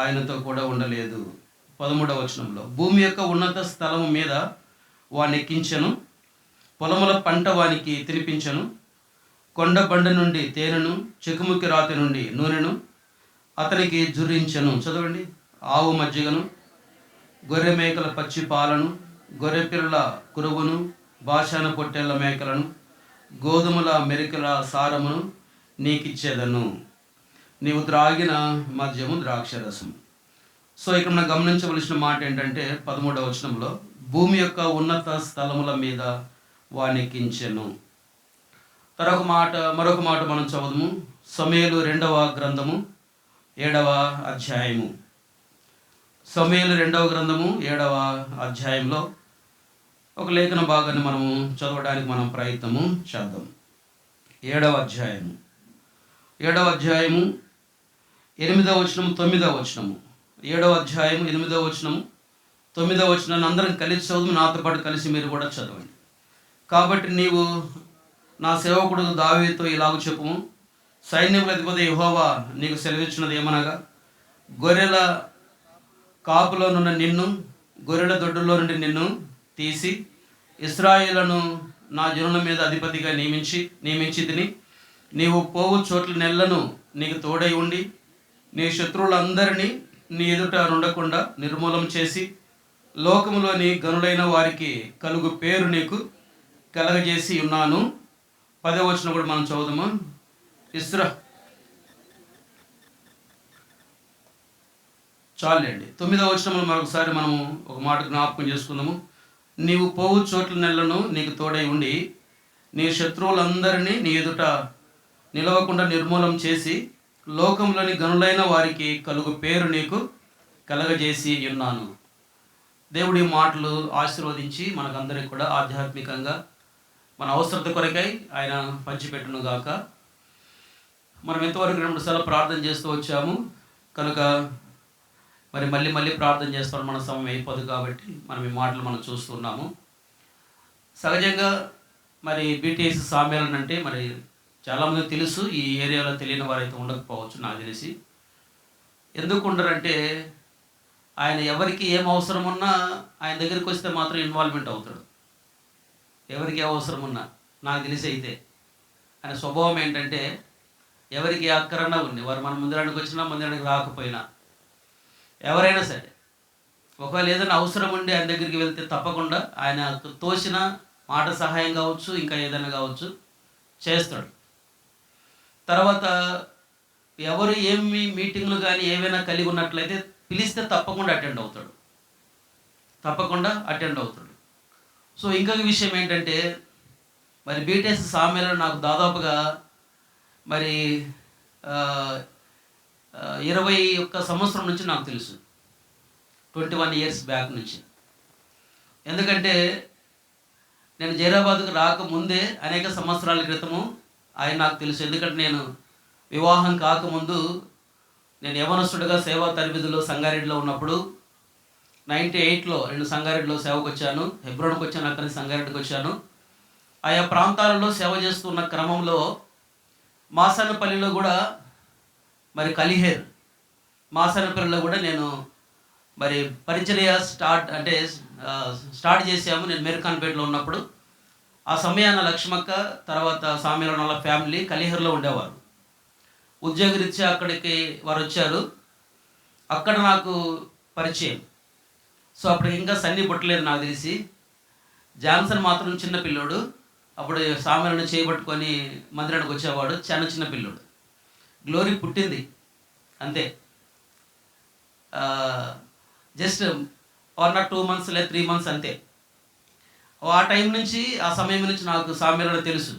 ఆయనతో కూడా ఉండలేదు. 13వ వచనంలో భూమి యొక్క ఉన్నత స్థలము మీద వాని ఎక్కించను, పొలముల పంట వానికి తినిపించను. కొండ బండ నుండి తేనెను, చెకుముకి రాతి నుండి నూనెను అతనికి జుర్రించను. చదవండి. ఆవు మజ్జిగను, గొర్రె మేకల పచ్చి పాలను, గొర్రె పిల్లల కురువును, బాషాన పొట్టేళ్ల మేకలను, గోధుమల మెరికల సారమును నీకిచ్చేదను. నీవు త్రాగిన మద్యము ద్రాక్షరసం. సో ఇక్కడ మనం గమనించవలసిన మాట ఏంటంటే 13వ వచనంలో భూమి యొక్క ఉన్నత స్థలముల మీద వానెక్కించెను. మరొక మాట మనం చదువుము. సమూయేలు 2వ గ్రంథము 7వ అధ్యాయము. సమూయేలు 2వ గ్రంథము 7వ అధ్యాయంలో ఒక లేఖన భాగాన్ని మనము చదవడానికి మనం ప్రయత్నము చేద్దాం. 7వ అధ్యాయము 8వ వచనము 9వ వచనము. 7వ అధ్యాయం 8వ వచనము 9వ వచనాన్ని అందరం కలిసి చదువు, నాతో పాటు కలిసి మీరు కూడా చదవండి. కాబట్టి నీవు నా సేవకుడు దావీదుతో ఇలాగ చెప్పుము, సైన్యముల అధిపతి యెహోవా నీకు సెలవిచ్చినది ఏమనగా, గొర్రెల కాపులోనున్న నిన్ను, గొర్రెల దొడ్డులో నుండి నిన్ను తీసి ఇశ్రాయేలును నా జనుల మీద అధిపతిగా నియమించి తిని, నీవు పోవు చోట్ల నెలను నీకు తోడై ఉండి నీ శత్రువులందరినీ నీ ఎదుట ఉండకుండా నిర్మూలం చేసి లోకములోని గనులైన వారికి కలుగు పేరు నీకు కలగజేసి ఉన్నాను. 10వ వచనం కూడా మనం చదువుదాము. చాలండి. 9వ వచనంలో మరొకసారి మనము ఒక మాట జ్ఞాపకం చేసుకుందాము. నీవు పోవు చోట్ల నెలను నీకు తోడై ఉండి నీ శత్రువులందరినీ నీ ఎదుట నిలవకుండా నిర్మూలం చేసి లోకంలోని గనులైన వారికి కలుగు పేరు నీకు కలగజేసి ఉన్నాను. దేవుడి మాటలు ఆశీర్వదించి మనకందరికి కూడా ఆధ్యాత్మికంగా మన అవసరత కొరకై ఆయన పంచిపెట్టును గాక. మనం ఎంతవరకు 2 సార్లు ప్రార్థన చేస్తూ వచ్చాము కనుక మరి మళ్ళీ ప్రార్థన చేస్తాం. మన సమయం అయిపోదు కాబట్టి మనం ఈ మాటలు మనం చూస్తున్నాము. సహజంగా మరి బీటీఎస్ సామ్యాలను అంటే మరి చాలామంది తెలుసు, ఈ ఏరియాలో తెలియని వారైతే ఉండకపోవచ్చు నాకు తెలిసి. ఎందుకు ఉండరంటే ఆయన ఎవరికి ఏం అవసరం ఉన్నా ఆయన దగ్గరికి వస్తే మాత్రం ఇన్వాల్వ్మెంట్ అవుతాడు. ఎవరికి ఏ అవసరం ఉన్నా నాకు తెలిసి అయితే ఆయన స్వభావం ఏంటంటే ఎవరికి అక్కరన్నా ఉంది, వారు మన మందిరానికి వచ్చినా మందిరానికి రాకపోయినా ఎవరైనా సరే ఒకవేళ ఏదైనా అవసరం ఉండి ఆయన దగ్గరికి వెళ్తే తప్పకుండా ఆయన తోసిన మాట సహాయం కావచ్చు, ఇంకా ఏదైనా కావచ్చు చేస్తాడు. తర్వాత ఎవరు ఏమి మీటింగ్లు కానీ ఏవైనా కలిగి ఉన్నట్లయితే పిలిస్తే తప్పకుండా అటెండ్ అవుతాడు. సో ఇంకొక విషయం ఏంటంటే మరి బీటీఎస్ సామ్యాలు నాకు దాదాపుగా మరి 21 సంవత్సరం నుంచి నాకు తెలుసు, 21 ఇయర్స్ బ్యాక్ నుంచి. ఎందుకంటే నేను జైరాబాద్కు రాకముందే అనేక సంవత్సరాల క్రితము ఆయన నాకు తెలుసు. ఎందుకంటే నేను వివాహం కాకముందు నేను యవనస్తుడిగా సేవా తరబిదులో సంగారెడ్డిలో ఉన్నప్పుడు 98లో నేను సంగారెడ్డిలో సేవకు వచ్చాను, హెబ్రోన్కి వచ్చాను, అక్కడి నుంచి సంగారెడ్డికి వచ్చాను. ఆయా ప్రాంతాలలో సేవ చేస్తున్న క్రమంలో మాసన్నపల్లిలో కూడా మరి కలిహేర్ మాసన్నపల్లిలో కూడా నేను మరి పరిచర్య స్టార్ట్ చేసాము. నేను మేర్ఖాన్పేటలో ఉన్నప్పుడు ఆ సమయాన లక్ష్మక్క తర్వాత సామ్యాల వాళ్ళ ఫ్యామిలీ కలిహేర్లో ఉండేవారు. ఉద్యోగరీత్యా అక్కడికి వారు వచ్చారు. అక్కడ నాకు పరిచయం. సో అప్పుడు ఇంకా సన్ని పుట్టలేదు నాకు తెలిసి. జాన్సన్ మాత్రం చిన్న పిల్లోడు. అప్పుడు సామెలను చేయబట్టుకొని మందిరానికి వచ్చేవాడు, చిన్న పిల్లోడు. గ్లోరీ పుట్టింది అంతే, జస్ట్ 1 or 2 months లేదా 3 months అంతే. ఆ టైం నుంచి, ఆ సమయం నుంచి నాకు సామెలను తెలుసు.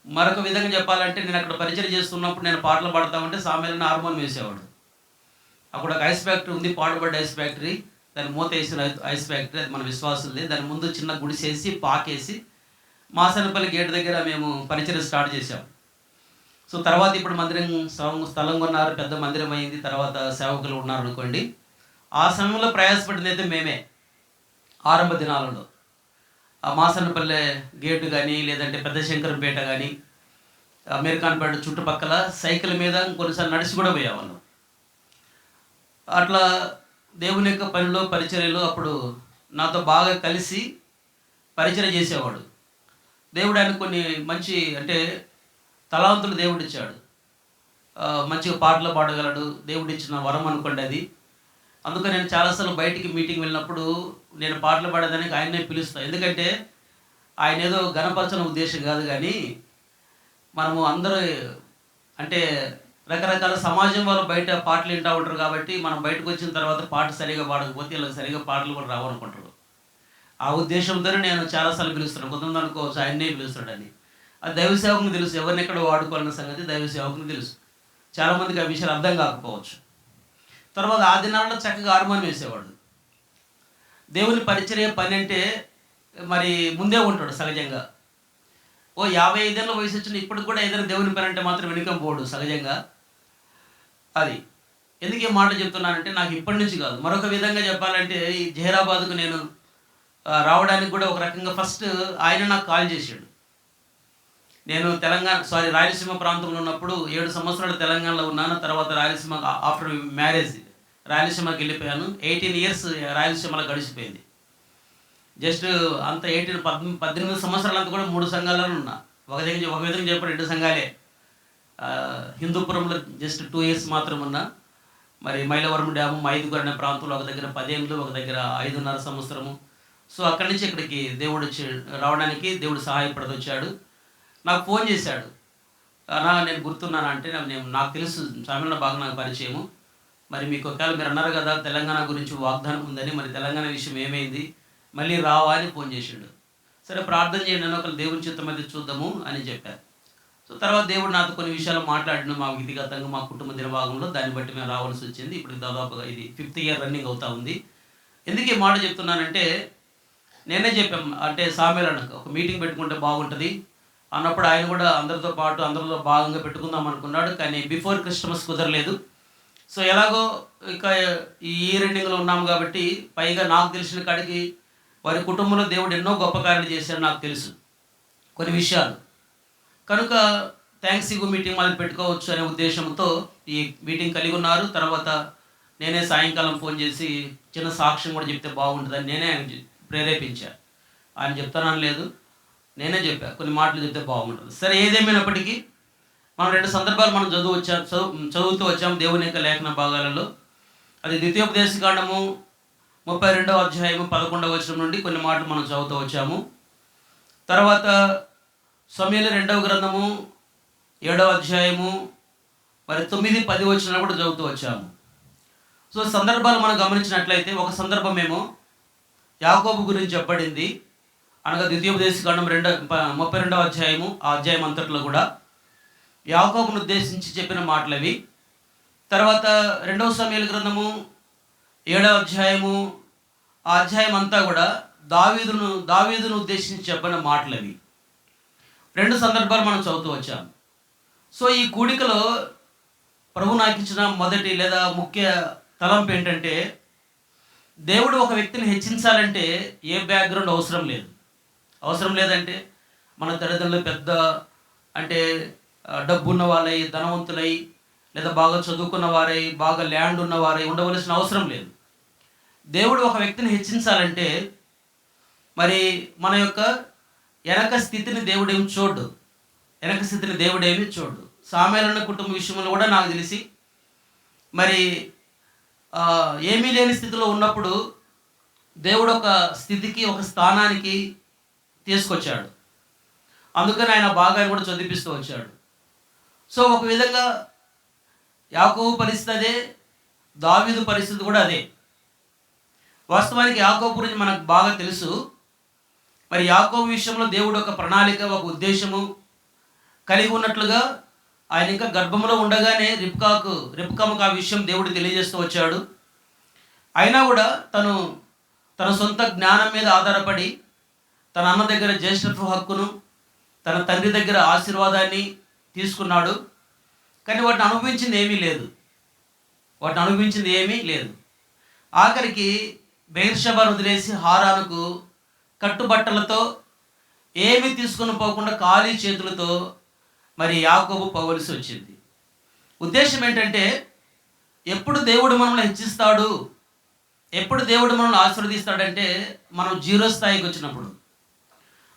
మరొక విధంగా చెప్పాలంటే, నేను అక్కడ పరిచయం చేస్తున్నప్పుడు నేను పాటలు పాడుతూ ఉంటే సామెలను హార్మోన్ వేసేవాడు. అక్కడ ఒక ఐస్ ఫ్యాక్టరీ ఉంది, పాడుబడ్డ ఐస్ ఫ్యాక్టరీ. దాన్ని మూత వేసిన ఐస్ ఫ్యాక్టరీ, అది మన విశ్వాసులది. దాని ముందు చిన్న గుడిసేసి పాకేసి మాసనపల్లి గేట్ దగ్గర మేము పరిచయం స్టార్ట్ చేసాం. సో తర్వాత ఇప్పుడు మందిరం స్థలం కొన్నారు, పెద్ద మందిరం అయింది, తర్వాత సేవకులు ఉన్నారు అనుకోండి. ఆ సమయంలో ప్రయాసపడింది అయితే మేమే. ఆరంభ దినాలలో ఆ మాసన్నపల్లె గేటు కానీ, లేదంటే పెద్ద శంకరంపేట కానీ, అమెరికాన్పేట చుట్టుపక్కల సైకిల్ మీద కొన్నిసార్లు నడిచి కూడా పోయేవాళ్ళం. అట్లా దేవుని యొక్క పనిలో, పరిచర్యలో అప్పుడు నాతో బాగా కలిసి పరిచర్య చేసేవాడు. దేవుడు ఆయన కొన్ని మంచి, అంటే తలాంతులు దేవుడు ఇచ్చాడు. మంచిగా పాటలు పాడగలడు, దేవుడు ఇచ్చిన వరం అనుకోండి అది. అందుకని నేను చాలాసార్లు బయటికి మీటింగ్ వెళ్ళినప్పుడు నేను పాటలు పాడేదానికి ఆయన్నే పిలుస్తాను. ఎందుకంటే ఆయన ఏదో ఘనపరచన ఉద్దేశం కాదు, కానీ మనము అందరూ అంటే రకరకాల సమాజం వాళ్ళు బయట పాటలు వింటూ ఉంటారు కాబట్టి, మనం బయటకు వచ్చిన తర్వాత పాట సరిగా పాడకపోతే ఇలా సరిగా పాటలు కూడా రావనుకుంటారు. ఆ ఉద్దేశంతోనే నేను చాలాసార్లు పిలుస్తున్నాను. కొంతమంది అనుకోవచ్చు ఆయన్నే పిలుస్తాడని. అది దైవ సేవకుని తెలుసు, ఎవరిని ఎక్కడ వాడుకోవాలన్న సంగతి దైవ సేవకుని తెలుసు. చాలామందికి ఆ విషయాలు అర్థం కాకపోవచ్చు. తర్వాత ఆ దినాల్లో చక్కగా హార్మోనియం వేసేవాడు. దేవుని పరిచర్య పని అంటే మరి ముందే ఉంటాడు సహజంగా. 55 ఏళ్ళ వయసు వచ్చిన ఇప్పటికి కూడా ఏదైనా దేవుని పని అంటే మాత్రం వెనుకం పోడు సహజంగా. అది ఎందుకు ఈ మాట చెప్తున్నానంటే, నాకు ఇప్పటి నుంచి కాదు, మరొక విధంగా చెప్పాలంటే, ఈ జహీరాబాద్కు నేను రావడానికి కూడా ఒక రకంగా ఫస్ట్ ఆయన నాకు కాల్ చేశాడు. నేను రాయలసీమ ప్రాంతంలో ఉన్నప్పుడు 7 సంవత్సరాలు తెలంగాణలో ఉన్నాను. తర్వాత రాయలసీమ, ఆఫ్టర్ మ్యారేజ్ రాయలసీమకి వెళ్ళిపోయాను. 18 years రాయలసీమలో గడిచిపోయింది. జస్ట్ అంత 18 సంవత్సరాలంతా కూడా 3 సంఘాలలో ఉన్నా. ఒక విధంగా చెప్పాడు 2 సంఘాలే. హిందూపురంలో జస్ట్ 2 years మాత్రం ఉన్నా. మరి మైలవరం డ్యాము, మైదుగురు అనే ప్రాంతంలో ఒక దగ్గర 10 ఏళ్ళు, ఒక దగ్గర 5.5 సంవత్సరము. సో అక్కడి నుంచి ఇక్కడికి దేవుడు రావడానికి దేవుడు సహాయపడదొచ్చాడు. నాకు ఫోన్ చేశాడు. నేను గుర్తున్నాను అంటే, నాకు తెలుసు తమిళలో బాగా నాకు పరిచయము. మరి మీకు ఒకవేళ మీరు అన్నారు కదా తెలంగాణ గురించి వాగ్దానం ఉందని, మరి తెలంగాణ విషయం ఏమైంది, మళ్ళీ రావా అని ఫోన్ చేసాడు. సరే ప్రార్థన చేయండి అని, ఒకళ్ళు దేవుని చిత్తం అయితే చూద్దాము అని చెప్పారు. సో తర్వాత దేవుడు నాతో కొన్ని విషయాలు మాట్లాడిన, మా వ్యక్తిగతంగా మా కుటుంబ దినభాగంలో, దాన్ని బట్టి మేము రావాల్సి వచ్చింది. ఇప్పుడు దాదాపుగా ఇది 5th year రన్నింగ్ అవుతా ఉంది. ఎందుకు ఈ మాట చెప్తున్నానంటే, నేనే చెప్పాం అంటే సామెలను ఒక మీటింగ్ పెట్టుకుంటే బాగుంటుంది అన్నప్పుడు ఆయన కూడా అందరితో పాటు అందరిలో భాగంగా పెట్టుకుందాం అనుకున్నాడు. కానీ బిఫోర్ క్రిస్టమస్ కుదరలేదు. సో ఎలాగో ఇక ఈ ఇయర్ ఎండింగ్లో ఉన్నాము కాబట్టి, పైగా నాకు తెలిసిన కాడికి వారి కుటుంబంలో దేవుడు ఎన్నో గొప్ప కార్యాలు చేశాడు నాకు తెలుసు కొన్ని విషయాలు. కనుక థ్యాంక్స్ గివ్ మీటింగ్ మనం పెట్టుకోవచ్చు అనే ఉద్దేశంతో ఈ మీటింగ్ కలిగి ఉన్నారు. తర్వాత నేనే సాయంకాలం ఫోన్ చేసి చిన్న సాక్ష్యం కూడా చెప్తే బాగుంటుందని నేనే ఆయన ప్రేరేపించాను. ఆయన చెప్తానని లేదు, నేనే చెప్పాను కొన్ని మాటలు చెప్తే బాగుంటుంది. సరే ఏదేమైనప్పటికీ మనం 2 సందర్భాలు మనం చదువుతూ వచ్చాము దేవుని యొక్క లేఖన భాగాలలో. అది ద్వితీయోపదేశకాండము 32వ అధ్యాయము 11వ వచనం నుండి కొన్ని మాటలు మనం చదువుతూ వచ్చాము. తర్వాత సమూయేలు 2వ గ్రంథము 7వ అధ్యాయము మరి 9, 10 వచనాలు కూడా చదువుతూ వచ్చాము. సో సందర్భాలు మనం గమనించినట్లయితే, ఒక సందర్భమేమో యాకోబు గురించి చెప్పబడింది, అనగా ద్వితీయోపదేశకాండం 32వ అధ్యాయము, ఆ అధ్యాయం అంతట్లో కూడా యాకోబును ఉద్దేశించి చెప్పిన మాటలు అవి. తర్వాత 2వ సమూయేలు గ్రంథము 7వ అధ్యాయము, ఆ అధ్యాయం అంతా కూడా దావీదును ఉద్దేశించి చెప్పిన మాటలు అవి. 2 సందర్భాలు మనం చదువుతూ వచ్చాము. సో ఈ కూడికలో ప్రభు నాకు ఇచ్చిన మొదటి లేదా ముఖ్య తలంపు ఏంటంటే, దేవుడు ఒక వ్యక్తిని హెచ్చించాలంటే ఏ బ్యాక్గ్రౌండ్ అవసరం లేదంటే మన తల్లిదండ్రులు పెద్ద అంటే డబ్బున్న వాళ్ళై, ధనవంతులై, లేదా బాగా చదువుకున్న వారై, బాగా ల్యాండ్ ఉన్నవారై ఉండవలసిన అవసరం లేదు. దేవుడు ఒక వ్యక్తిని హెచ్చించాలంటే మరి మన యొక్క వెనక స్థితిని దేవుడేమి చూడు. సామెలను కుటుంబ విషయంలో కూడా నాకు తెలిసి మరి ఏమీ లేని స్థితిలో ఉన్నప్పుడు దేవుడు ఒక స్థితికి, ఒక స్థానానికి తీసుకొచ్చాడు. అందుకని ఆయన భాగాన్ని కూడా చదివిస్తూ వచ్చాడు. సో ఒక విధంగా యాకోబు పరిస్థితి అదే, దావీదు పరిస్థితి కూడా అదే. వాస్తవానికి యాకోబు గురించి మనకు బాగా తెలుసు. మరి యాకోబు విషయంలో దేవుడు ఒక ప్రణాళిక, ఒక ఉద్దేశము కలిగి ఉన్నట్లుగా ఆయన ఇంకా గర్భంలో ఉండగానే రిబ్కాకు ఆ విషయం దేవుడు తెలియజేస్తూ వచ్చాడు. అయినా కూడా తన సొంత జ్ఞానం మీద ఆధారపడి తన అన్న దగ్గర జ్యేష్ఠత్వ హక్కును, తన తండ్రి దగ్గర ఆశీర్వాదాన్ని తీసుకున్నాడు. కానీ వాటిని అనుభవించింది ఏమీ లేదు. ఆఖరికి బెయేర్షెబాను వదిలేసి హారానుకు కట్టుబట్టలతో ఏమీ తీసుకొని పోకుండా ఖాళీ చేతులతో మరి యాకోబు పోవలసి వచ్చింది. ఉద్దేశం ఏంటంటే, ఎప్పుడు దేవుడు మనల్ని హెచ్చిస్తాడు, ఎప్పుడు దేవుడు మనల్ని ఆశీర్వదిస్తాడంటే మనం జీరో స్థాయికి వచ్చినప్పుడు.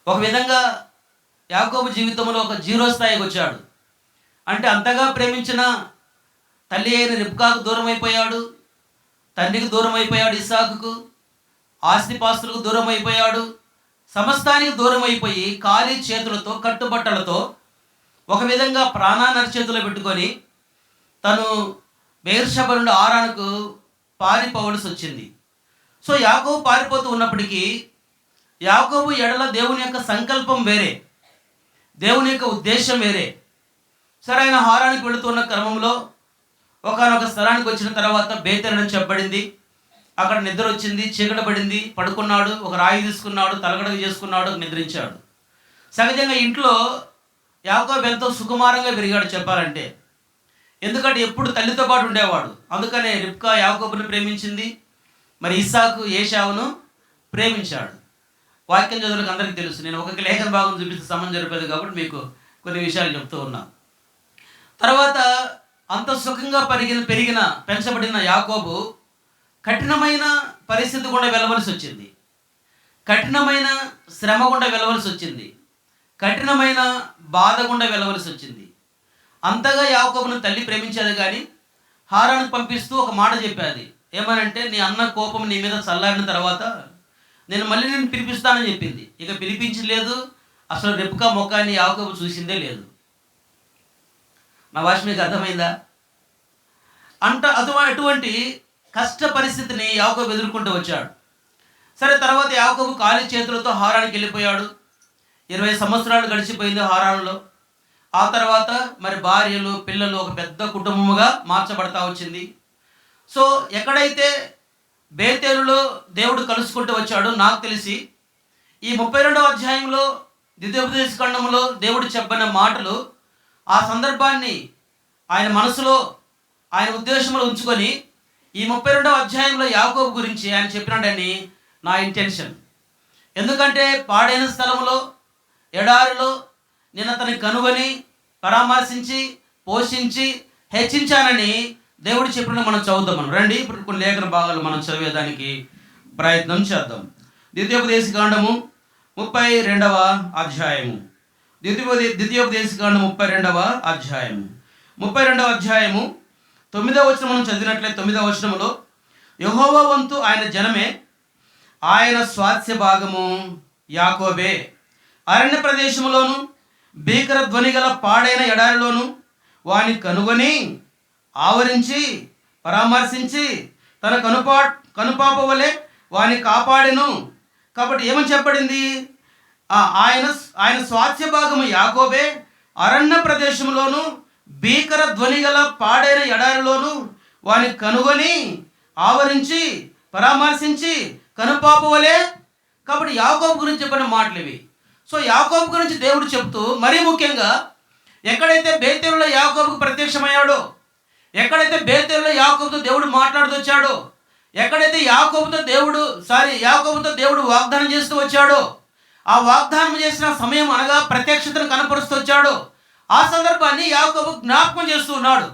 ఒక విధంగా యాకోబు జీవితంలో ఒక జీరో స్థాయికి వచ్చాడు. అంటే అంతగా ప్రేమించిన తల్లి అయిన రిబ్కాకు దూరం అయిపోయాడు, తండ్రికి దూరం అయిపోయాడు, ఇస్సాకుకు ఆస్తిపాస్తులకు దూరం అయిపోయాడు, సమస్తానికి దూరం అయిపోయి ఖాళీ చేతులతో, కట్టుబట్టలతో ఒక విధంగా ప్రాణాన్ని అరచేతిలో పెట్టుకొని తను బెయేర్షెబా నుండి హారానుకు పారిపోవలసి వచ్చింది. సో యాకోబు పారిపోతూ ఉన్నప్పటికీ యాకోబు ఎడల దేవుని యొక్క సంకల్పం వేరే, దేవుని యొక్క ఉద్దేశం వేరే. సరే, ఆయన హారానికి వెళుతున్న క్రమంలో ఒకానొక స్థలానికి వచ్చిన తర్వాత బేతేల్ అని చెప్పబడింది. అక్కడ నిద్ర వచ్చింది, చీకటి పడింది, పడుకున్నాడు, ఒక రాయి తీసుకున్నాడు, తలగడగ చేసుకున్నాడు, నిద్రించాడు. సహజంగా ఇంట్లో యాకోబు ఎంతో సుకుమారంగా పెరిగాడు చెప్పాలంటే. ఎందుకంటే ఎప్పుడు తల్లితో పాటు ఉండేవాడు. అందుకనే రిబ్కా యాకోబుని ప్రేమించింది, మరి ఇస్సాకు ఏశావును ప్రేమించాడు. వాక్యం చదువులకు అందరికీ తెలుసు. నేను ఒక లేఖన భాగం చూపిస్తే సమయం జరిపేది కాబట్టి మీకు కొన్ని విషయాలు చెప్తూ ఉన్నాను. తర్వాత అంత సుఖంగా పెంచబడిన యాకోబు కఠినమైన పరిస్థితి గుండా వెళ్ళవలసి వచ్చింది, కఠినమైన శ్రమ గుండా వెళ్ళవలసి వచ్చింది, కఠినమైన బాధ గుండా వెళ్ళవలసి వచ్చింది. అంతగా యాకోబును తల్లి ప్రేమించేది. కానీ హారానికి పంపిస్తూ ఒక మాట చెప్పేది. ఏమనంటే, నీ అన్న కోపం నీ మీద చల్లారిన తర్వాత నేను మళ్ళీ నేను పిలిపిస్తానని చెప్పింది. ఇక పిలిపించలేదు. అసలు రిబ్కా ముఖాన్ని యాకోబు చూసిందే లేదు. నా భాష మీకు అర్థమైందా? అటువంటి కష్ట పరిస్థితిని యాకోబు ఎదుర్కొంటూ వచ్చాడు. సరే, తర్వాత యాకోబు ఖాళీ చేతులతో హారానికి వెళ్ళిపోయాడు. 20 సంవత్సరాలు గడిచిపోయింది హారానులో. ఆ తర్వాత మరి భార్యలు, పిల్లలు, ఒక పెద్ద కుటుంబముగా మార్చబడతా వచ్చింది. సో ఎక్కడైతే బేతేలులో దేవుడు కలుసుకుంటూ వచ్చాడో, నాకు తెలిసి ఈ 32వ అధ్యాయంలో ద్వితీయోపదేశకాండంలో దేవుడు చెప్పిన మాటలు ఆ సందర్భాన్ని ఆయన మనసులో, ఆయన ఉద్దేశంలో ఉంచుకొని ఈ 32వ అధ్యాయంలో యాకోబు గురించి ఆయన చెప్పినాడని నా ఇంటెన్షన్. ఎందుకంటే పాడైన స్థలంలో, ఎడారిలో నేను అతన్ని కనుగొని పరామర్శించి పోషించి హెచ్చించానని దేవుడు చెప్పిన మనం చదువుతాం. మనం రండి ఇప్పుడు కొన్ని లేఖన భాగాలు మనం చదివేదానికి ప్రయత్నం చేద్దాం. ద్వితీయోపదేశకాండము 32వ అధ్యాయము. ద్వితీయోపదేశకాండం 32వ అధ్యాయము. 32వ అధ్యాయము 9వ వచనం మనం చదివినట్లయితే 9వ వచనంలో, యెహోవా వంతు ఆయన జనమే, ఆయన స్వాస్థ్య భాగము యాకోబే. అరణ్య ప్రదేశములోను భీకర ధ్వని గల పాడైన ఎడారిలోను వాని కనుగొని ఆవరించి పరామర్శించి తన కనుపాప వలె వాని కాపాడెను. కాబట్టి ఏమని చెప్పబడింది? ఆయన స్వాస్థ్య భాగము యాకోబే, అరణ్య ప్రదేశంలోను భీకర ధ్వని గల పాడైన ఎడారిలోను వాని కనుగొని ఆవరించి పరామర్శించి కనుపాప వలె. కాబట్టి యాకోబు గురించి చెప్పిన మాటలు ఇవి. సో యాకోబు గురించి దేవుడు చెప్తూ, మరీ ముఖ్యంగా ఎక్కడైతే బేతేలులో యాకోబుకు ప్రత్యక్షమయ్యాడో, ఎక్కడైతే బేతేలులో యాకోబుతో దేవుడు మాట్లాడుతూ వచ్చాడో, ఎక్కడైతే యాకోబుతో దేవుడు వాగ్దానం చేస్తూ వచ్చాడో, ఆ వాగ్దానం చేసిన సమయం అనగా ప్రత్యక్షతను కనపరుస్తూ వచ్చాడో, ఆ సందర్భాన్ని యాకోబు జ్ఞాపకం చేస్తూ ఉన్నాడు.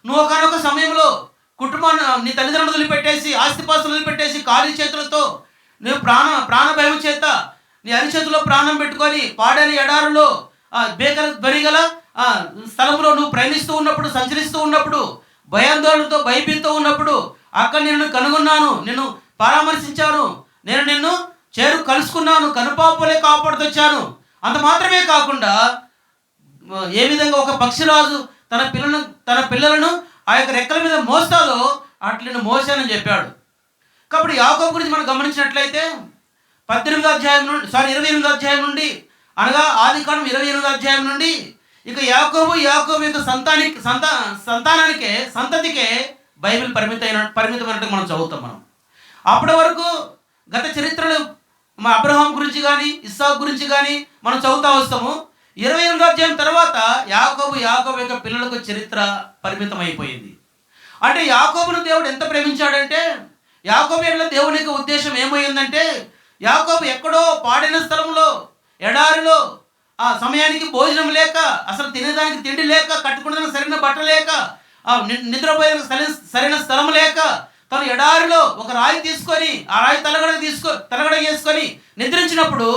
నువ్వు ఒకనొక సమయంలో కుటుంబాన్ని, నీ తల్లిదండ్రులు వదిలిపెట్టేసి, ఆస్తిపాస్తులు వదిలిపెట్టేసి, ఖాళీ చేతులతో నువ్వు ప్రాణ భయం చేత నీ అరిచేతిలో ప్రాణం పెట్టుకొని పాడని ఎడారులో బేకర బరిగల స్థలంలో నువ్వు ప్రయాణిస్తూ ఉన్నప్పుడు, సంచరిస్తూ ఉన్నప్పుడు, భయాందోళనతో భయభీతో ఉన్నప్పుడు అక్కడ నేను కనుగొన్నాను, నిన్ను పరామర్శించాను, నేను నిన్ను కలుసుకున్నాను, కనుపాపలే కాపాడుతొచ్చాను. అంత మాత్రమే కాకుండా ఏ విధంగా ఒక పక్షిరాజు తన పిల్లలను ఆ యొక్క రెక్కల మీద మోస్తాదో అట్లా నేను మోసానని చెప్పాడు. కాబట్టి యాకోబు గురించి మనం గమనించినట్లయితే 28వ అధ్యాయం నుండి అనగా ఆదికాండం 28వ అధ్యాయం నుండి ఇక యాకోబు యొక్క సంతతికే బైబిల్ పరిమితమైనట్టు మనం చదువుతాం. మనం అప్పటి వరకు గత చరిత్రలు అబ్రహాం గురించి కానీ ఇస్సాకు గురించి కానీ మనం చదువుతా వస్తాము. 28వ అధ్యాయం తర్వాత యాకోబు యొక్క పిల్లలకు చరిత్ర పరిమితమైపోయింది. అంటే యాకోబును దేవుడు ఎంత ప్రేమించాడంటే, యాకోబు యొక్క దేవుని యొక్క ఉద్దేశం ఏమైందంటే, యాకోబు ఎక్కడో పాడిన స్థలంలో, ఎడారిలో, ఆ సమయానికి భోజనం లేక, అసలు తినేదానికి తిండి లేక, కట్టుకునేదానికి సరైన బట్ట లేక, నిద్రపోయేందుకు సరైన స్థలం లేక, తను ఎడారిలో ఒక రాయి తీసుకొని ఆ రాయి తలగడ చేసుకొని నిద్రించినప్పుడు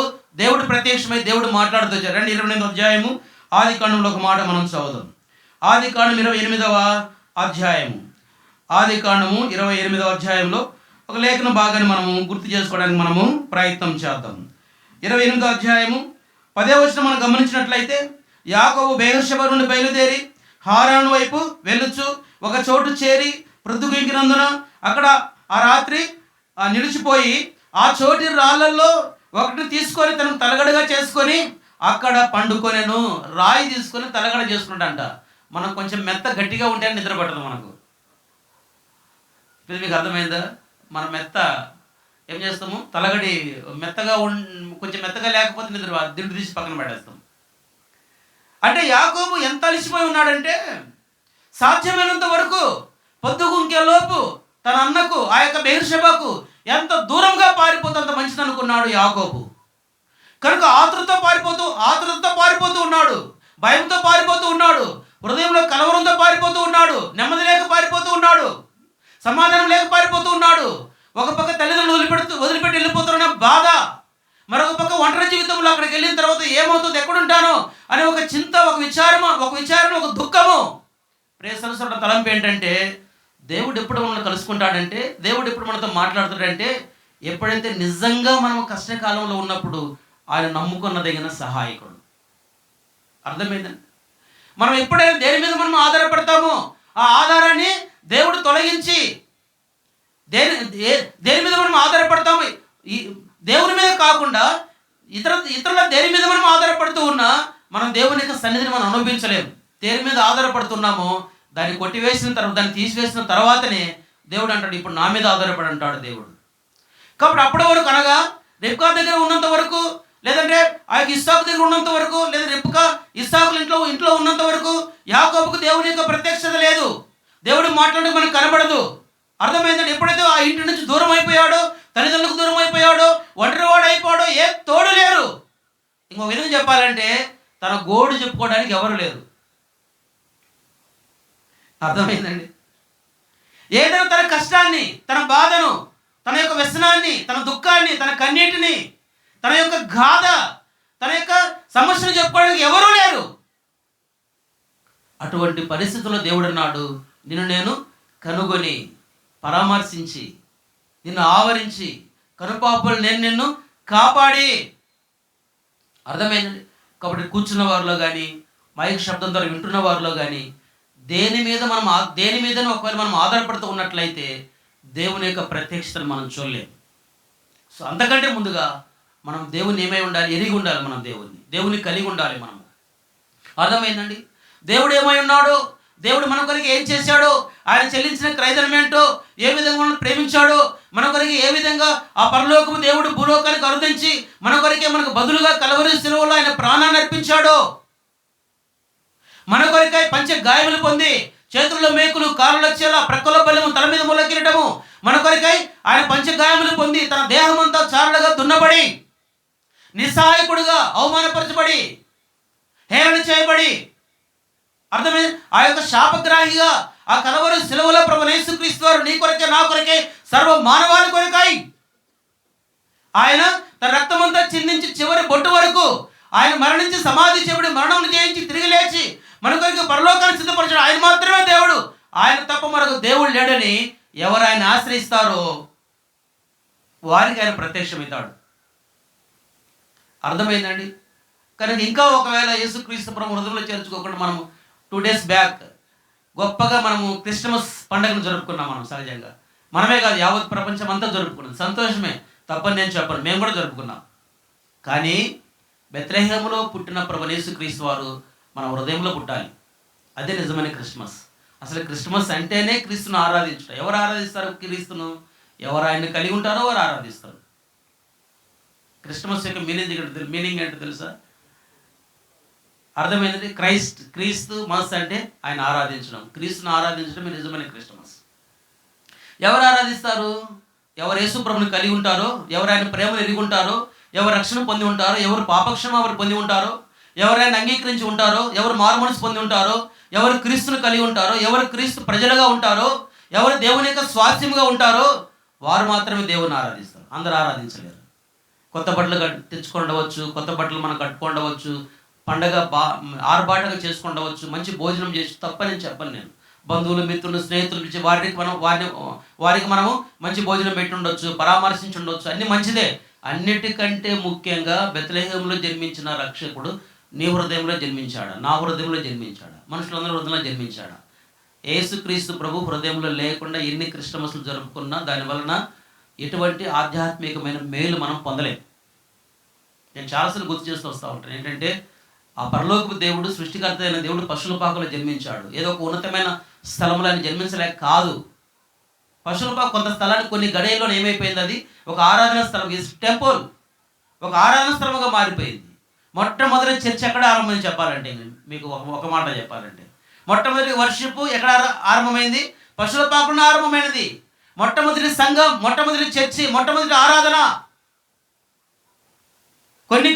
దేవుడు ప్రత్యక్షమై దేవుడు మాట్లాడుతూ వచ్చారు. 28వ అధ్యాయము ఆదికాండంలో ఒక మాట మనం చదువుదాం. ఆదికాండం 28వ అధ్యాయము, ఆదికాండము 28వ అధ్యాయంలో ఒక లేఖన భాగాన్ని మనము గుర్తు చేసుకోవడానికి మనము ప్రయత్నం చేద్దాం. 28వ అధ్యాయము 10వ వచనం మనం గమనించినట్లయితే, యాకోబు బెయేర్షెబా నుండి బయలుదేరి హారాను వైపు వెళ్ళొచ్చు ఒక చోటు చేరి ప్రొద్దుగుంకినందున అక్కడ ఆ రాత్రి నిలిచిపోయి ఆ చోటి రాళ్ళల్లో ఒకటిని తీసుకొని తనకు తలగడగా చేసుకొని అక్కడ పండుకొనెను. రాయి తీసుకొని తలగడ చేసుకుంటాంట. మనం కొంచెం మెత్త గట్టిగా ఉంటే నిద్ర పట్టదు మనకు. ఇది మీకు అర్థమైందా? మనం మెత్త ఏం చేస్తాము, తలగడి మెత్తగా కొంచెం మెత్తగా లేకపోతే దిండు తీసి పక్కన పెట్టేస్తాం. అంటే యాకోబు ఎంత అలిసిపోయి ఉన్నాడంటే, సాధ్యమైనంత వరకు పొద్దుగుంకేలోపు తన అన్నకు ఆ యొక్క బెయేర్షెబాకు ఎంత దూరంగా పారిపోతే అంత మంచిది అనుకున్నాడు యాకోబు. కనుక ఆతృతతో పారిపోతూ ఉన్నాడు, భయంతో పారిపోతూ ఉన్నాడు, హృదయంలో కలవరంతో పారిపోతూ ఉన్నాడు, నెమ్మది లేక పారిపోతూ ఉన్నాడు, సమాధానం లేక పారిపోతూ ఉన్నాడు. ఒక పక్క తల్లిదండ్రులు వదిలిపెట్టి వెళ్ళిపోతున్న బాధ, మరొక పక్క ఒంటరి జీవితంలో అక్కడికి వెళ్ళిన తర్వాత ఏమవుతుంది, ఎక్కడుంటానో అనే ఒక చింత, ఒక విచారణ, ఒక దుఃఖము. ప్రేసరసర తలంపు ఏంటంటే, దేవుడు ఎప్పుడు మనల్ని కలుసుకుంటాడంటే, దేవుడు ఎప్పుడు మనతో మాట్లాడుతాడంటే, ఎప్పుడైతే నిజంగా మనం కష్టకాలంలో ఉన్నప్పుడు ఆయన నమ్ముకున్నదగిన సహాయకుడు. అర్థమైందండి? మనం ఎప్పుడైతే దేని మీద మనం ఆధారపడతామో ఆ ఆధారాన్ని దేవుడు తొలగించి, దేని మీద మనం ఆధారపడతాము, ఈ దేవుని మీద కాకుండా ఇతరుల దేని మీద మనం ఆధారపడుతూ ఉన్నా మనం దేవుని యొక్క సన్నిధిని మనం అనుభవించలేము. దేని మీద ఆధారపడుతున్నామో దాన్ని కొట్టివేసిన తర్వాత, దాన్ని తీసివేసిన తర్వాతనే దేవుడు అంటాడు, ఇప్పుడు నా మీద ఆధారపడి అంటాడు దేవుడు. కాబట్టి అప్పటి వరకు అనగా రెబ్కా దగ్గర ఉన్నంత వరకు, లేదంటే ఆ యొక్క ఇస్సాకు దగ్గర ఉన్నంత వరకు, లేదా రెబ్కా ఇస్సాకుల ఇంట్లో ఉన్నంత వరకు యాకోబుకు దేవుని యొక్క ప్రత్యక్షత లేదు. దేవుడు మాట్లాడే మనకు కనబడదు. అర్థమైందండి? ఎప్పుడైతే ఆ ఇంటి నుంచి దూరం అయిపోయాడో, తల్లిదండ్రులకు దూరం అయిపోయాడో, ఒంటరివాడు అయిపోయాడో, ఏ తోడు లేరు. ఇంకో విధంగా చెప్పాలంటే తన గోడు చెప్పుకోవడానికి ఎవరు లేరు. అర్థమైందండి? ఏదైనా తన కష్టాన్ని, తన బాధను, తన యొక్క వ్యసనాన్ని, తన దుఃఖాన్ని, తన కన్నీటిని, తన యొక్క గాథ, తన యొక్క సమస్యను చెప్పుకోవడానికి ఎవరూ లేరు. అటువంటి పరిస్థితుల్లో దేవుడు అన్నాడు, నిన్ను నేను కనుగొని పరామర్శించి నిన్ను ఆవరించి కనుపాపలు నేను నిన్ను కాపాడి. అర్థమైందండి? కాబట్టి కూర్చున్న వారిలో కానీ, మైక్ శబ్దం ద్వారా వింటున్న వారిలో కానీ దేని మీద ఒకవేళ మనం ఆధారపడుతూ ఉన్నట్లయితే దేవుని యొక్క ప్రత్యక్షతను మనం చూడలేము. సో అంతకంటే ముందుగా మనం దేవుని ఏమై ఉండాలి, ఎరిగి ఉండాలి. మనం దేవుని కలిగి ఉండాలి. మనం అర్థమైందండి? దేవుడు ఏమై ఉన్నాడో, దేవుడు మన కొరకు ఏం చేశాడో, ఆయన చెల్లించిన క్రయధనం ఏంటో, ఏ విధంగా మనం ప్రేమించాడో, మన కొరకు ఏ విధంగా ఆ పరలోకము దేవుడు భూలోకానికి అరుదించి మన కొరకే మనకు బదులుగా కలవరి శిలువలో ఆయన ప్రాణాన్ని అర్పించాడో, మన కొరకై పంచ గాయములు పొంది చేతుల్లో మేకులు, కాళ్ళలో చేల, ప్రక్కలో బల్లెము, తల మీద ముళ్ళ కిరీటము, మన కొరకై ఆయన పంచ గాయములు పొంది తన దేహం అంతా చారలుగా దున్నబడి, నిస్సహాయకుడుగా అవమానపరచబడి, హేళన చేయబడి, అర్థమైంది, ఆ యొక్క శాపగ్రాహిగా ఆ కలవరి శిలువలో ప్రభువైన యేసుక్రీస్తు వారు నీ కొరకే నా కొరకే సర్వ మానవాళి కొరకై ఆయన తన రక్తమంతా చిందించి చివరి బొట్టు వరకు ఆయన మరణించి సమాధి చేయబడి మరణం చేయించి తిరిగి లేచి మన కొరకు పరలోకాన్ని సిద్ధపరచాడు. ఆయన మాత్రమే దేవుడు. ఆయన తప్ప మరొక దేవుడు లేడని ఎవరు ఆయన ఆశ్రయిస్తారో వారికి ఆయన ప్రత్యక్షమవుతాడు. అర్థమైందండి? కనుక ఇంకా ఒకవేళ యేసుక్రీస్తు ప్రభు హృదయంలో చేర్చుకోకుండా మనము 2 days బ్యాక్ గొప్పగా మనము క్రిస్టమస్ పండుగను జరుపుకున్నాం. మనం సహజంగా మనమే కాదు, యావత్ ప్రపంచం అంతా జరుపుకున్నాం. సంతోషమే, తప్పని నేను చెప్పను, మేము కూడా జరుపుకున్నాం. కానీ బెత్లెహేములో పుట్టిన ప్రభు యేసుక్రీస్తు వారు మన హృదయంలో పుట్టాలి. అదే నిజమైన క్రిస్మస్. అసలు క్రిస్మస్ అంటేనే క్రీస్తును ఆరాధించడం. ఎవరు ఆరాధిస్తారు క్రీస్తును? ఎవరు ఆయన్ని కలిగి ఉంటారో వారు ఆరాధిస్తారు. క్రిస్మస్ యొక్క మీనింగ్ ఏంటో తెలుసా? అర్థమైందండి? క్రీస్తు మస్ అంటే ఆయన ఆరాధించడం, క్రీస్తును ఆరాధించడం నిజమైన క్రిస్మస్. ఎవరు ఆరాధిస్తారు? ఎవరు యేసు ప్రభుని కలిగి ఉంటారో, ఎవరు ఆయన ప్రేమను ఎరిగి ఉంటారో, ఎవరు రక్షణ పొంది ఉంటారో, ఎవరు పాపక్షమాపణ పొంది ఉంటారో, ఎవరైనా అంగీకరించి ఉంటారో, ఎవరు మారుమనసు పొంది ఉంటారో, ఎవరు క్రీస్తును కలిగి ఉంటారో, ఎవరు క్రీస్తు ప్రజలుగా ఉంటారో, ఎవరు దేవుని యొక్క స్వాస్థ్యముగా ఉంటారో వారు మాత్రమే దేవుని ఆరాధిస్తారు. అందరూ ఆరాధించలేరు. కొత్త బట్టలు తెచ్చుకుండవచ్చు, కొత్త బట్టలు మనం కట్టుకుండవచ్చు, పండగ ఆర్భాటంగా చేసుకుండవచ్చు, మంచి భోజనం చేసి తప్పని చెప్పను నేను. బంధువులు, మిత్రులు, స్నేహితులు పిలిచి వారికి మనము మంచి భోజనం పెట్టి ఉండొచ్చు, పరామర్శించి ఉండొచ్చు, అన్నీ మంచిదే. అన్నిటికంటే ముఖ్యంగా బెత్లెహేములో జన్మించిన రక్షకుడు నీ హృదయంలో జన్మించాడా? నా హృదయంలో జన్మించాడా? మనుషులందరూ హృదయంలో జన్మించాడా? యేసుక్రీస్తు ప్రభు హృదయంలో లేకుండా ఎన్ని క్రిస్టమస్లు జరుపుకున్నా దాని వలన ఎటువంటి ఆధ్యాత్మికమైన మేలు మనం పొందలేం. నేను చాలాసార్లు గుర్తు చేస్తూ వస్తూ ఉంటాను. ఏంటంటే ఆ పరలోకపు దేవుడు, సృష్టికర్త అయిన దేవుడు పశువుల పాకలో జన్మించాడు. ఏదో ఒక ఉన్నతమైన స్థలంలో ఆయన జన్మించలేక కాదు. పశువుల పాక కొంత స్థలానికి కొన్ని గడియల్లో ఏమైపోయింది? అది ఒక ఆరాధన స్థలం, టెంపుల్, ఒక ఆరాధన స్థలంగా మారిపోయింది. మొట్టమొదటి చర్చ్ ఎక్కడ ఆరంభమైంది చెప్పాలంటే, మీకు ఒక మాట చెప్పాలంటే, మొట్టమొదటి వర్షిప్ ఎక్కడ ఆరంభమైంది? పశువుల పాకలో ఆరంభమైనది. మొట్టమొదటి సంఘం, మొట్టమొదటి చర్చి, మొట్టమొదటి ఆరాధన కొన్ని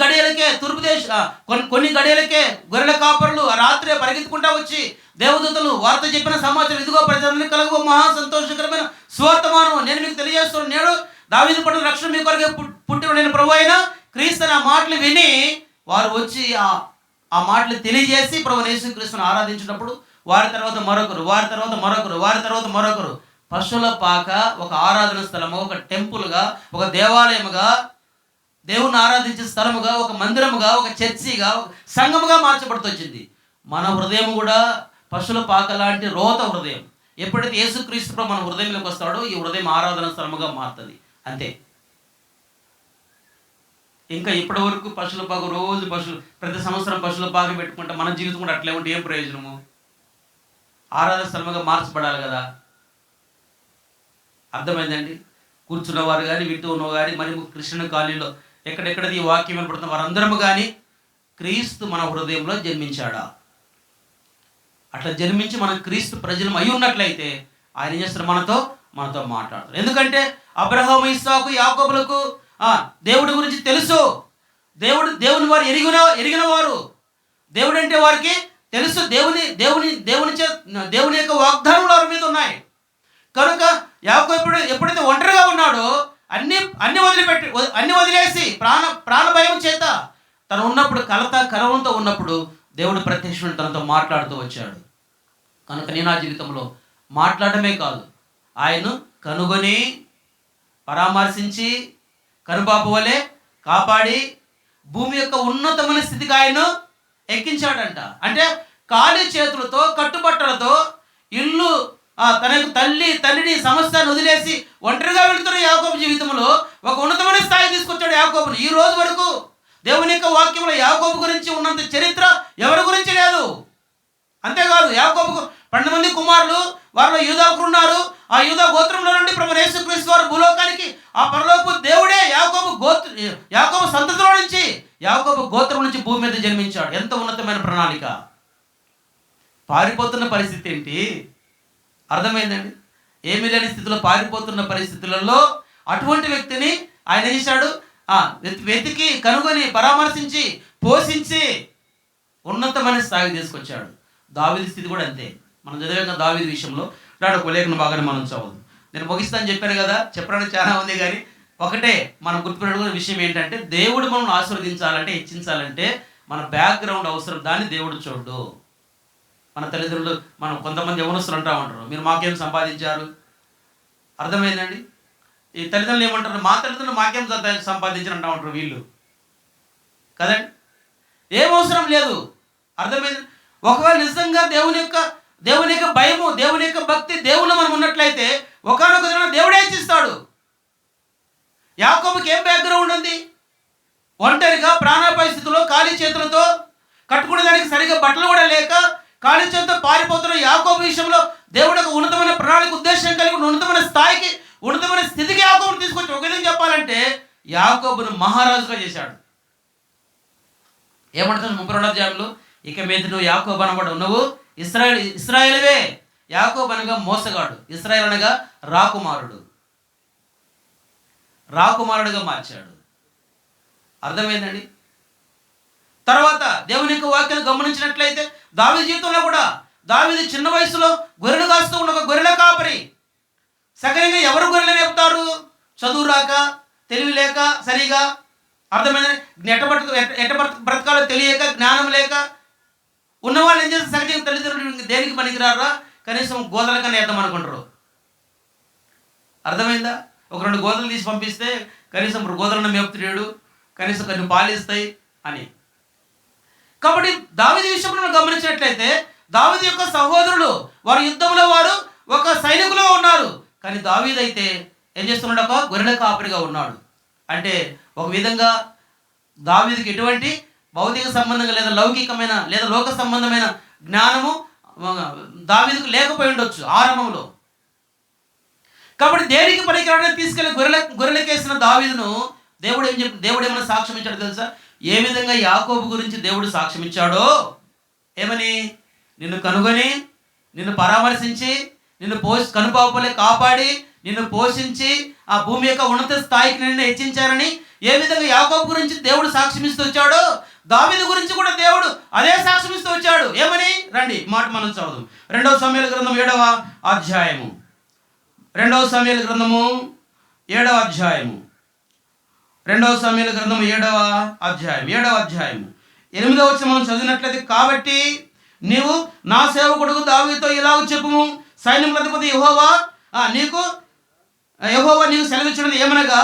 గడియలకే గొర్రెల కాపరులు ఆ రాత్రే పరిగెత్తుకుంటా వచ్చి దేవదూతలు వార్త చెప్పిన సమాచారం, ఇదిగో ప్రజలందరికీ కలుగు మహా సంతోషకరమైన సువార్తమానం నేను మీకు తెలియజేస్తున్నాను, నేడు దావీదు పడిన రక్షణ మీ కొరకే పుట్టిన నేను ప్రభు అయిన క్రీస్తు ఆ మాటలు విని వారు వచ్చి ఆ మాటలు తెలియజేసి ప్రభు యేసుక్రీస్తును ఆరాధించినప్పుడు వారి తర్వాత మరొకరు పశువుల పాక ఒక ఆరాధన స్థలము, ఒక టెంపుల్గా, ఒక దేవాలయముగా, దేవుణ్ణి ఆరాధించే స్థలముగా, ఒక మందిరముగా, ఒక చర్చిగా, ఒక సంఘముగా మార్చబడుతూ వచ్చింది. మన హృదయం కూడా పశువుల పాక లాంటి రోత హృదయం. ఎప్పుడైతే యేసుక్రీస్తు ప్రభు మన హృదయంలోకి వస్తాడో ఈ హృదయం ఆరాధన స్థలముగా మారుతుంది. అంతే. ఇంకా ఇప్పటి వరకు పశువుల పాక రోజు ప్రతి సంవత్సరం పశువుల పాక పెట్టుకుంటే మన జీవితం కూడా అట్లే ఉంటే ఏం ప్రయోజనము? ఆరాధన స్థలముగా మార్చబడాలి కదా. అర్థమైందండి? కూర్చున్నవారు కానీ, వింటూ ఉన్నవారు కానీ, మరి కృష్ణ కాలనీలో ఎక్కడెక్కడది ఈ వాక్యం వినపడుతున్న వారందరము కానీ క్రీస్తు మన హృదయంలో జన్మించాడా? అట్లా జన్మించి మనం క్రీస్తు ప్రజలం అయి ఉన్నట్లయితే ఆయన ఏం చేస్తారు? మనతో మాట్లాడతారు. ఎందుకంటే అబ్రహాము, ఇస్సాకు, యాకోబులకు దేవుడి గురించి తెలుసు. దేవుని వారు ఎరిగిన వారు. దేవుడు అంటే వారికి తెలుసు. దేవుని యొక్క వాగ్దానములు వారి మీద ఉన్నాయి. కనుక యాకోబు ఎప్పుడైతే ఒంటరిగా ఉన్నాడో అన్ని వదిలేసి ప్రాణ భయం చేత తను ఉన్నప్పుడు కలవంతో ఉన్నప్పుడు దేవుడు ప్రత్యక్షుడు తనతో మాట్లాడుతూ వచ్చాడు. కనుక నేను నా జీవితంలో మాట్లాడమే కాదు, ఆయన్ను కనుగొని పరామర్శించి కనుపాప వలె కాపాడి భూమి యొక్క ఉన్నతమైన స్థితికి ఆయన్ను ఎక్కించాడంట. అంటే ఖాళీ చేతులతో, కట్టుబట్టలతో, ఇల్లు, తన యొక్క తల్లిని సమస్తాన్ని వదిలేసి ఒంటరిగా వెళుతున్న యాకోబు జీవితంలో ఒక ఉన్నతమైన స్థాయి తీసుకొచ్చాడు యాకోబును. ఈ రోజు వరకు దేవుని యొక్క వాక్యంలో యాకోబు గురించి ఉన్నంత చరిత్ర ఎవరి గురించి లేదు. అంతేకాదు, యాకోబుకు 12 మంది కుమారులు, వారిలో యూదాకు ఉన్నారు. ఆ యూదా గోత్రంలో నుండి ప్రభు యేసుక్రీస్తు వారు భూలోకానికి ఆ పరలోకపు దేవుడే యాకోబు సంతతిలో నుంచి, యాకోబు గోత్రం నుంచి భూమి మీద జన్మించాడు. ఎంత ఉన్నతమైన ప్రణాళిక! పారిపోతున్న పరిస్థితి ఏంటి? అర్థమైందండి? ఏమీ లేని స్థితిలో పారిపోతున్న పరిస్థితులలో అటువంటి వ్యక్తిని ఆయన ఏం చేశాడు? వెతికి కనుగొని పరామర్శించి పోషించి ఉన్నతమైన స్థాయికి తీసుకొచ్చాడు. దావీదు స్థితి కూడా అంతే. మనం చదివాక దావీదు విషయంలో ఒక లేఖన బాగానే మనం చదువు. నేను ముగిస్తాను చెప్పాను కదా, చెప్పడానికి చాలా ఉంది. కానీ ఒకటే మనం గుర్తుపెట్టుకునే విషయం ఏంటంటే, దేవుడు మనం ఆశీర్వదించాలంటే, హెచ్చించాలంటే మన బ్యాక్గ్రౌండ్ అవసరం. దాన్ని దేవుడు చూడు. మన తల్లిదండ్రులు, మనం కొంతమంది యవనస్తులు అంటూ ఉంటారు, మీరు మాకేం సంపాదించారు? అర్థమైందండి? ఈ తల్లిదండ్రులు ఏమంటారు, మా తల్లిదండ్రులు మాకేం సంపాదించిన అంటూ ఉంటారు వీళ్ళు కదండి. ఏం అవసరం లేదు. అర్థమైంది. ఒకవేళ నిజంగా దేవుని యొక్క భయము, దేవుని యొక్క భక్తి, దేవుని మనం ఉన్నట్లయితే ఒకానొక దినాన దేవుడే ఇచ్చిస్తాడు. యాకోబుకి ఏం బ్యాక్గ్రౌండ్ ఉంది? ఒంటరిగా ప్రాణాపాయ స్థితిలో ఖాళీ చేతులతో, కట్టుకునే దానికి సరిగా బట్టలు కూడా లేక ఖాళీ చేతులతో పారిపోతున్న యాకోబు విషయంలో దేవుడు ఒక ఉన్నతమైన ప్రణాళిక, ఉద్దేశం కలిగి ఉన్నతమైన స్థాయికి, ఉన్నతమైన స్థితికి యాకోబుని తీసుకొచ్చి ఒక విధంగా చెప్పాలంటే యాకోబును మహారాజుగా చేశాడు. ఏమంటారు 32వ అధ్యాయంలో, ఇక మీద నువ్వు యాకోబు అనబడవు, నువ్వు ఇశ్రాయేలువే. యాకోబు అనగా మోసగాడు, ఇశ్రాయేలు అనగా రాకుమారుడుగా మార్చాడు. అర్థమైందండి. తర్వాత దేవుని యొక్క వాక్యాలు గమనించినట్లయితే దావీదు జీవితంలో కూడా, దావీదు చిన్న వయసులో గొర్రెలు కాస్తూ ఉన్న ఒక గొర్రెల కాపరి. సగరంగా ఎవరు గొర్రెలు మేపుతారు? చదువు రాక, తెలివి లేక, సరిగా అర్థమైందని ఎట్ట బ్రతకాలో తెలియక, జ్ఞానం లేక ఉన్నవాళ్ళు ఏం చేస్తారు? సగజంగా తల్లిదండ్రులు దేనికి పనికిరారా, కనీసం గోదల కన్నా వేద్దాం అనుకుంటారు. అర్థమైందా? ఒక 2 గోదలు తీసి పంపిస్తే కనీసం గోదలను మేపుతున్నాడు, కనీసం కొన్ని పాలిస్తాయి అని. కాబట్టి దావీదు విషయంలో మనం గమనించినట్లయితే దావీదు యొక్క సహోదరులు వారి యుద్ధంలో వారు ఒక సైనికులుగా ఉన్నారు. కానీ దావీదు అయితే ఏం చేస్తున్నాడు? ఒక గొర్రెల కాపరిగా ఉన్నాడు. అంటే ఒక విధంగా దావీదుకి ఎటువంటి భౌతిక సంబంధంగా లేదా లౌకికమైన లేదా లోక సంబంధమైన జ్ఞానము దావీదుకు లేకపోయి ఉండొచ్చు ఆరంభంలో. కాబట్టి దేనికి పనికిరాడని తీసుకెళ్లి గొర్రెలకేసిన దావీదును దేవుడు ఏమైనా సాక్ష్యం ఇచ్చాడో తెలుసా? ఏ విధంగా యాకోబు గురించి దేవుడు సాక్ష్యం ఇచ్చాడో, ఏమని? నిన్ను కనుగొని, నిన్ను పరామర్శించి, నిన్ను కనుపాపలే కాపాడి, నిన్ను పోషించి ఆ భూమి యొక్క ఉన్నత స్థాయికి నిన్ను హెచ్చించారని ఏ విధంగా యాకోబు గురించి దేవుడు సాక్ష్యం ఇస్తూ వచ్చాడో, దావీదు గురించి కూడా దేవుడు అదే సాక్ష్యం ఇస్తూ వచ్చాడు. ఏమని? రండి మాట మనం చదువు. 2వ సమూయేలు గ్రంథం 7వ అధ్యాయము. 2వ సమూయేలు గ్రంథము 7వ అధ్యాయము. 2వ సమూయేలు గ్రంథము 7వ అధ్యాయము 8వ వచనం మనం చదివినట్లయితే, కాబట్టి నీవు నా సేవకుడుకు దావీదుతో ఇలాగ చెప్పుము, సైన్యముల అధిపతి యెహోవా నీకు సెలవిచ్చినది ఏమనగా,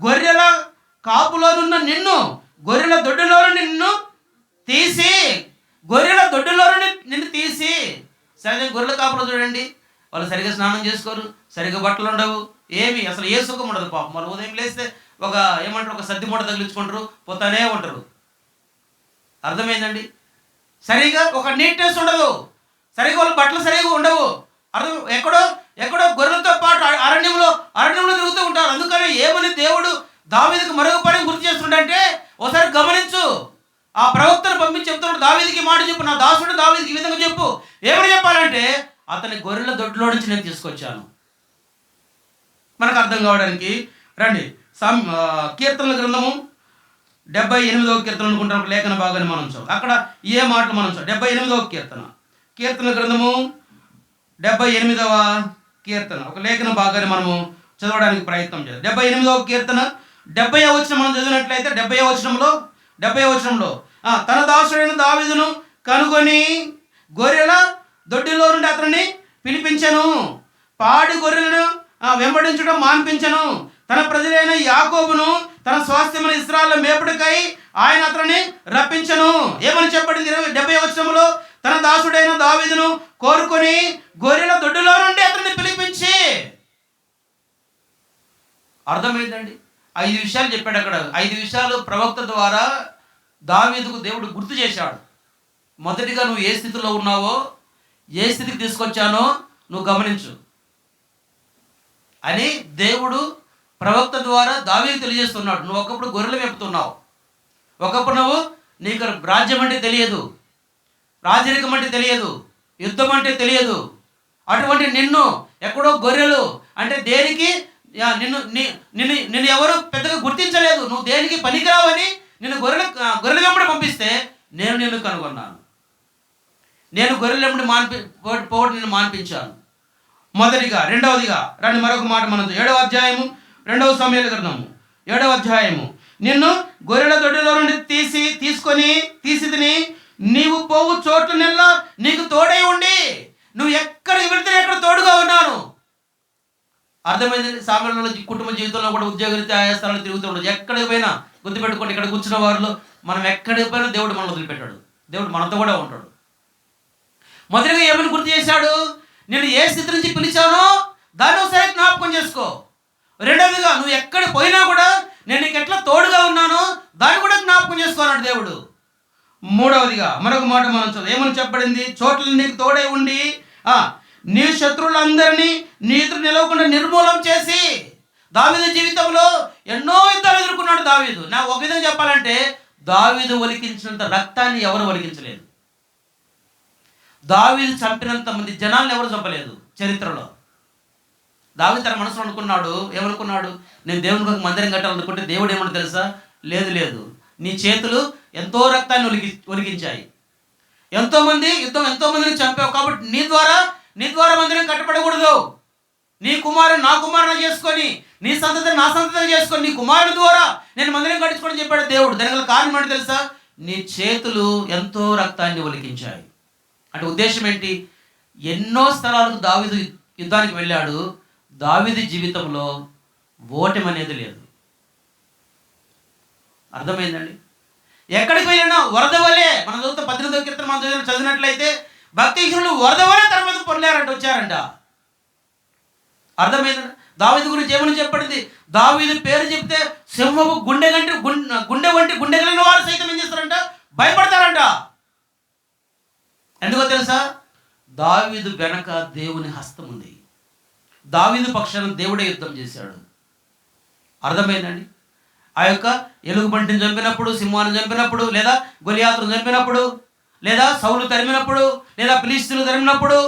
గొర్రెల కాపులోనున్న నిన్ను, గొర్రెల దొడ్డిలో నిన్ను తీసి, సరిగ్గా గొర్రెల కాపులో చూడండి, వాళ్ళు సరిగ్గా స్నానం చేసుకోరు, సరిగ్గా బట్టలు ఉండవు, ఏమి అసలు ఏ సుఖం ఉండదు పాపం. వాళ్ళు ఉదయం లేస్తే ఒక సద్ది మూట తగిలించుకుంటారు, పోతానే ఉంటారు. అర్థమైందండి. సరిగా ఒక నీట్నెస్ ఉండదు, సరిగా వాళ్ళ బట్టలు సరిగా ఉండవు. ఎక్కడో గొర్రెలతో పాటు అరణ్యంలో తిరుగుతూ ఉంటారు. అందుకని ఏమని దేవుడు దావీదుకు మరొక పని గుర్తు చేస్తుంటే, ఒకసారి గమనించు. ఆ ప్రవక్తను పంపించి చెప్తున్నాడు, దావీదుకి మాట చెప్పు, నా దాసుడు దావీదుకి ఈ విధంగా చెప్పు. ఏమని చెప్పాలంటే, అతని గొర్రెల దొడ్లో నుంచి నేను తీసుకొచ్చాను. మనకు అర్థం కావడానికి రండి, కీర్తనల గ్రంథము 78వ కీర్తన అనుకుంటాం, ఒక లేఖన భాగాన్ని మనం చూద్దాం. అక్కడ ఏ మాటలు మనం చూద్దాం. 78వ కీర్తనల గ్రంథము 78వ కీర్తన, ఒక లేఖన భాగాన్ని మనము చదవడానికి ప్రయత్నం చేద్దాం. 78వ కీర్తన 70వ వచనం మనం చదివినట్లయితే, 70వ వచనంలో తన దాసుడైన దావీదును కనుగొని గొర్రెల దొడ్డిలో నుండి అతనిని పిలిపించెను, పాడి గొర్రెలను వెంబడించడం మాన్పించెను, తన ప్రజలైన యాకోబును తన స్వాస్థ్యమైన ఇశ్రాయేలు మేపుడికై ఆయన అతనిని రప్పించెను. ఏమని చెప్పబడింది 70వ వచనంలో? తన దాసుడైన దావీదును కోరుకొని గొర్రెల దొడ్డిలో నుండి అతనిని పిలిపించి. అర్థమైందండి. 5 విషయాలు చెప్పాడు అక్కడ. 5 విషయాలు ప్రవక్త ద్వారా దావీదుకు దేవుడు గుర్తు చేశాడు. మొదటిగా నువ్వు ఏ స్థితిలో ఉన్నావో, ఏ స్థితికి తీసుకొచ్చానో నువ్వు గమనించు అని దేవుడు ప్రవక్త ద్వారా దావీదుకు తెలియజేస్తున్నాడు. నువ్వు ఒకప్పుడు గొర్రెలు మేపుతున్నావు, ఒకప్పుడు నువ్వు నీకు రాజ్యం అంటే తెలియదు, రాజరికం అంటే తెలియదు, యుద్ధం అంటే తెలియదు. అటువంటి నిన్ను ఎక్కడో గొర్రెలు అంటే దేనికి నిన్ను ఎవరు పెద్దగా గుర్తించలేదు, నువ్వు దేనికి పనికిరావని నిన్ను గొర్రెల వెంబడి పంపిస్తే నేను నిన్ను కనుగొన్నాను, నేను గొర్రెల వెంబడి పోవడం నిన్ను మాన్పించాను. మొదటిగా. రెండవదిగా రండి మరొక మాట మనం 7వ అధ్యాయము 2వ సమూయేలు గ్రంథము 7వ అధ్యాయము, నిన్ను గొర్రెల దొడ్డిలో నుండి తీసితిని, నీవు పోవు చోట్ల నెల్లా నీకు తోడై ఉండి, నువ్వు ఎక్కడికి వెళితే ఎక్కడ తోడుగా ఉన్నాను. అర్థమైంది. సామాన్యుల కుటుంబ జీవితంలో కూడా ఉద్యోగరీత్యా ఆయా స్థలాలు తిరుగుతూ ఉండదు. ఎక్కడికి పోయినా గుర్తుపెట్టుకోండి, ఇక్కడ కూర్చున్న వారిలో మనం ఎక్కడికి పోయినా దేవుడు మనల్ని వదిలిపెట్టాడు. దేవుడు మనతో కూడా ఉంటాడు. మొదటిగా ఏమని గుర్తు చేశాడు? నేను ఏ స్థితి నుంచి పిలిచానో దాన్ని ఒకసారి జ్ఞాపకం చేసుకో. రెండవదిగా నువ్వు ఎక్కడ పోయినా కూడా నేను నీకు ఎట్లా తోడుగా ఉన్నానో దాన్ని కూడా జ్ఞాపకం చేసుకోన్నాడు దేవుడు. మూడవదిగా మరొక మాట మనం చదువు. ఏమని చెప్పబడింది? చోట్ల నీకు తోడై ఉండి నీ శత్రువులందరినీ నీ ఎదురు నిలవకుండా నిర్మూలం చేసి. దావీదు జీవితంలో ఎన్నో యుద్ధాలు ఎదుర్కొన్నాడు దావీదు. నాకు ఒక విధంగా చెప్పాలంటే దావీదు ఒలికించినంత రక్తాన్ని ఎవరు ఒలికించలేదు. దావీదు చంపినంత మంది జనాలను ఎవరు చంపలేదు చరిత్రలో. దావీదు తన మనసులో అనుకున్నాడు, ఏమనుకున్నాడు? నేను దేవునికి ఒక మందిరం కట్టాలనుకుంటే దేవుడు ఏమన్నా తెలుసా? లేదు లేదు, నీ చేతులు ఎంతో రక్తాన్ని ఒలికించాయి, ఎంతోమందిని చంపావు, కాబట్టి నీ ద్వారా మందిరం కట్టబడకూడదు. నీ కుమారుడు నా కుమారుని చేసుకొని, నీ సంతతి నా సంతతి చేసుకొని, నీ కుమారుడు ద్వారా నేను మందిరం కట్టించుకొని చెప్పాడు దేవుడు. దానికి గల కారణం ఏంటి తెలుసా? నీ చేతులు ఎంతో రక్తాన్ని ఒలికించాయి. అంటే ఉద్దేశం ఏంటి? ఎన్నో స్థలాలకు దావీదు యుద్ధానికి వెళ్ళాడు. దావీదు జీవితంలో ఓటమి అనేది లేదు. అర్థమైందండి? ఎక్కడికి వెళ్ళినా వరద వలె, మన చదువుతా 18వ కీర్తన మనం చదివినట్లయితే భక్తిహీనులు వరద వలె తన మీద పొరలేరంట, వచ్చారంట. అర్థమైందండి? దావీదు గురించి ఏమని చెప్పబడింది? దావీదు పేరు చెప్తే సింహపు గుండె వంటి గుండె కలిగిన వారు సైతం ఏం చేస్తారంట? భయపడతారంట. ఎందుకో తెలుసా? దావీదు వెనక దేవుని హస్తం ఉంది. దావీదు పక్షాన దేవుడే యుద్ధం చేశాడు. అర్థమైందండి? ఆ యొక్క ఎలుగుబంటిని చంపినప్పుడు, సింహాన్ని చంపినప్పుడు, లేదా గొలియాతును చంపినప్పుడు, లేదా సౌలు తరిమినప్పుడు, లేదా ఫిలిష్తీయులు తరిమినప్పుడు,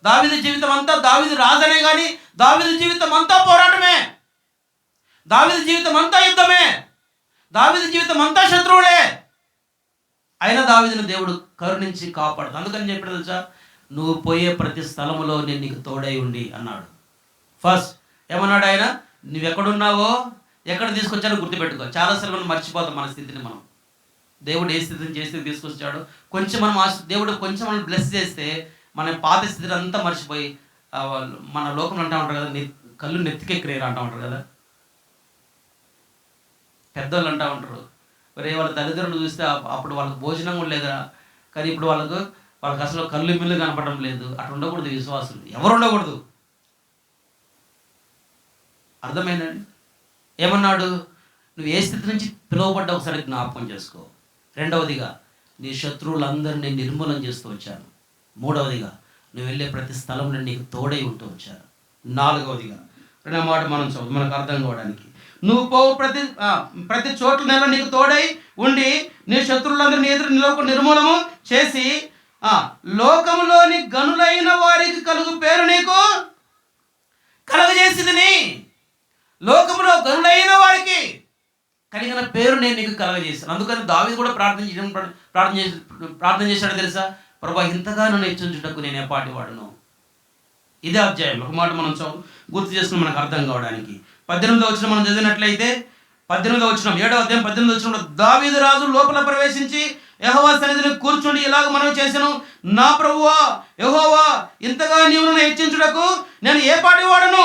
దావీదు జీవితం అంతా దావీదు రాజనే కానీ దావీదు జీవితం అంతా పోరాటమే, దావీదు జీవితం అంతా యుద్ధమే, దావీదు జీవితం అంతా శత్రువులే. అయినా దావీదును దేవుడు కరుణించి కాపాడు. అందుకని చెప్పాడు తెలుసా? నువ్వు పోయే ప్రతి స్థలములో నేను నీకు తోడై ఉండి అన్నాడు. ఫస్ట్ ఏమన్నాడు ఆయన? నువ్వెక్కడున్నావో, ఎక్కడ తీసుకొచ్చాడో గుర్తుపెట్టుకో. చాలాసార్లు మనం మర్చిపోతాం మన స్థితిని. మనం దేవుడు ఏ స్థితిని చేసి తీసుకొచ్చాడు, కొంచెం మనం దేవుడు కొంచెం మనం బ్లెస్ చేస్తే మన పాత స్థితిని అంతా మర్చిపోయి మన లోకంలో అంటూ ఉంటారు కదా, కళ్ళు నెత్తికెక్కిరేరు అంటూ ఉంటారు కదా, పెద్దోళ్ళు అంటూ ఉంటారు. మరి వాళ్ళ తల్లిదండ్రులు చూస్తే అప్పుడు వాళ్ళకి భోజనం కూడా లేదురా, కానీ ఇప్పుడు వాళ్ళకి అసలు కళ్ళు మిల్లు కనపడడం లేదు. అట్లా ఉండకూడదు విశ్వాసులు, ఎవరు ఉండకూడదు. అర్థమైందండి? ఏమన్నాడు? నువ్వు ఏ స్థితి నుంచి పిలువబడ్డా ఒకసారి జ్ఞాపకం చేసుకో. రెండవదిగా నీ శత్రువులందరినీ నిర్మూలన చేస్తూ వచ్చాను. మూడవదిగా నువ్వు వెళ్ళే ప్రతి స్థలంలో నీకు తోడై ఉంటూ వచ్చాను. నాలుగవదిగా రెండో మాట మనం చదువు మనకు అర్థం కావడానికి, నువ్వు పోవు ప్రతి చోట్ల నెల నీకు తోడై ఉండి నీ శత్రువులందరినీ ఎదురు నిలవకు నిర్మూలము చేసి లోకములోని గనులైన వారికి కలుగు పేరు నీకు కలగజేసిదిని. లోకములో గనులైన వారికి కలిగిన పేరు నేను నీకు కలగజేశాను. అందుకని దావీదు కూడా ప్రార్థన చేశాడు తెలుసా? ప్రభా, ఇంతగా నన్ను హెచ్చించుటకు నేను ఏపాటి వాడును. ఇదే అధ్యాయం ఒక మాట మనం గుర్తు చేసుకుని మనకు అర్థం కావడానికి 18వ వచనం మనం చదివినట్లయితే 18వ వచనం 7వ అధ్యాయం 18వ వచనంలో దావీదు రాజు లోపల ప్రవేశించి యెహోవా సన్నిధిని కూర్చుండి ఇలాగ మనం చేశాను, నా ప్రభువా యెహోవా, ఇంతగా నీవు నన్ను హెచ్చించుటకు నేను ఏ పాటి వాడను,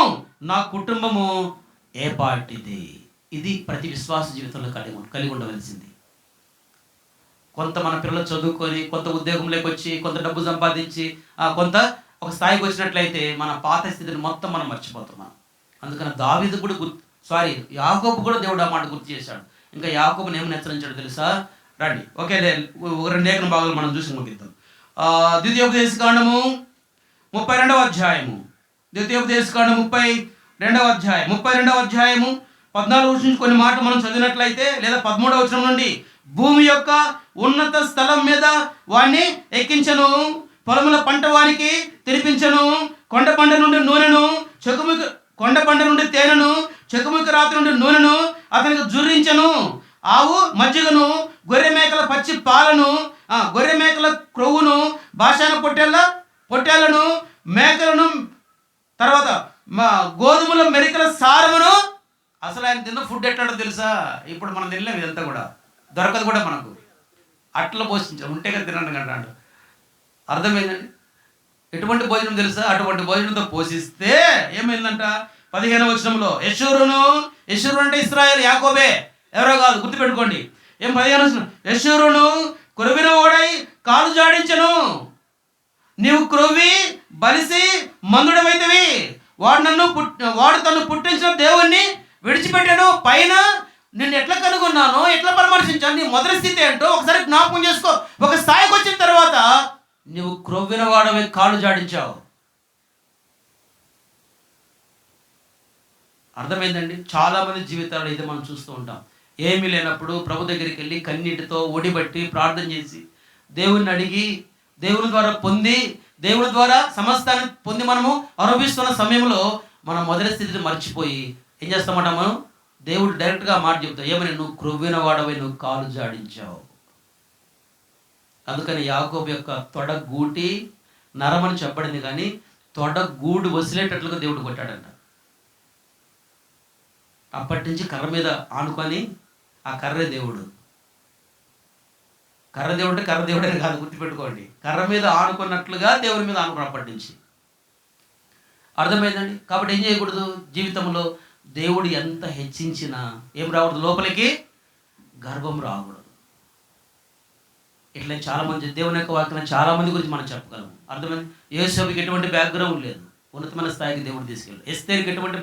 నా కుటుంబము ఏ పాటిది. ఇది ప్రతి విశ్వాస జీవితంలో కలిగి ఉండవలసింది. కొంత మన పిల్లలు చదువుకొని, కొంత ఉద్యోగంలోకి వచ్చి, కొంత డబ్బు సంపాదించి, కొంత ఒక స్థాయికి వచ్చినట్లయితే మన పాత స్థితిని మొత్తం మనం మర్చిపోతున్నాం. అందుకని దావీదు కూడా యాకోబు కూడా దేవుడు ఆ మాట గుర్తు చేశాడు. ఇంకా యాకోబుని ఏమని హెచ్చరించాడు తెలుసా? రండి ఒకే రెండు లేఖన భాగాలు మనం చూసి ముగిద్దాం. ద్వితీయోపదేశకాండము 32వ అధ్యాయము, ద్వితీయోపదేశకాండం 32వ అధ్యాయము 14 నుంచి కొన్ని మాటలు మనం చదివినట్లయితే, లేదా 13వ వచనం నుండి, భూమి యొక్క ఉన్నత స్థలం మీద వాణ్ణి ఎక్కించను, పొలముల పంట వానికి తినిపించను, కొండ పంట నుండి నూనెను, కొండ పంట నుండి తేనెను, చెకుముకి రాత్రి నుండి నూనెను అతనికి జుర్రించను, ఆవు మజ్జిగను, గొర్రె మేకల పచ్చి పాలను, గొర్రె మేకల క్రొవ్వును, భాషాన పొట్టేళ్లను, మేకలను, తర్వాత గోధుమల మెరికల సారమును. అసలు ఆయన తిన్న ఫుడ్ ఎట్లాడో తెలుసా? ఇప్పుడు మనం తినలేం, ఇదంతా కూడా దొరకదు కూడా మనకు. అట్లా పోషించాం, ఉంటే కదా తినండి అంటాడు. అర్థమైందండి? ఎటువంటి భోజనం తెలుసా? అటువంటి భోజనంతో పోషిస్తే ఏమైందంట? 15వ వచనంలో యెషూరు అంటే ఇశ్రాయేలు, యాకోబే, ఎవరో కాదు, గుర్తుపెట్టుకోండి. 15వ వచనం, యెషూరును క్రొవ్విన వాడై కాలు జాడించను. నీవు క్రొవ్వి బలిసి మందుడమైతివి. వాడు తను పుట్టించిన దేవుణ్ణి విడిచిపెట్టాను. పైన నిన్ను ఎట్లా కనుగొన్నానో, ఎట్లా పరామర్శించాను, నీ మొదటి స్థితి ఏంటో ఒకసారి జ్ఞాపకం చేసుకో. ఒక స్థాయికి వచ్చిన తర్వాత నువ్వు క్రొవ్విన వాడవై కాలు జాడించావు. అర్థమైందండి? చాలామంది జీవితాల్లో ఇది మనం చూస్తూ ఉంటాం. ఏమీ లేనప్పుడు ప్రభు దగ్గరికి వెళ్ళి కన్నీటితో ఒడిబట్టి ప్రార్థన చేసి దేవుణ్ణి అడిగి దేవుని ద్వారా పొంది దేవుని ద్వారా సమస్తాన్ని పొంది మనము అనుభవిస్తున్న సమయంలో మనం మొదటి స్థితిని మర్చిపోయి ఏం చేస్తామంట, మనం దేవుడు డైరెక్ట్గా మాట చెప్తాం, ఏమని, నువ్వు క్రొవ్విన వాడవై నువ్వు కాలు జాడించావు. అందుకని యాకోబు యొక్క తొడగూటి నరమని చెప్పబడింది, కానీ తొడగూడు వసిలేటట్లుగా దేవుడు కొట్టాడంట. అప్పటి నుంచి కర్ర మీద ఆనుకొని, ఆ కర్రే దేవుడు. కర్ర దేవుడు అంటే కర్ర దేవుడే కాదు, గుర్తుపెట్టుకోండి. కర్ర మీద ఆనుకున్నట్లుగా దేవుని మీద ఆనుకున్నప్పటి నుంచి. అర్థమైందండి? కాబట్టి ఏం చేయకూడదు, జీవితంలో దేవుడు ఎంత హెచ్చించినా ఏం రాకూడదు, లోపలికి గర్వం రాకూడదు. ఇట్లా చాలామంది దేవుని యొక్క వాక్యం చాలామంది గురించి మనం చెప్పగలము. అర్థమైంది? యోసేపుకి ఎటువంటి బ్యాక్గ్రౌండ్ లేదు, ఉన్నతమైన స్థాయికి దేవుడు తీసుకెళ్ళి. ఎస్తేరుకి ఎటువంటి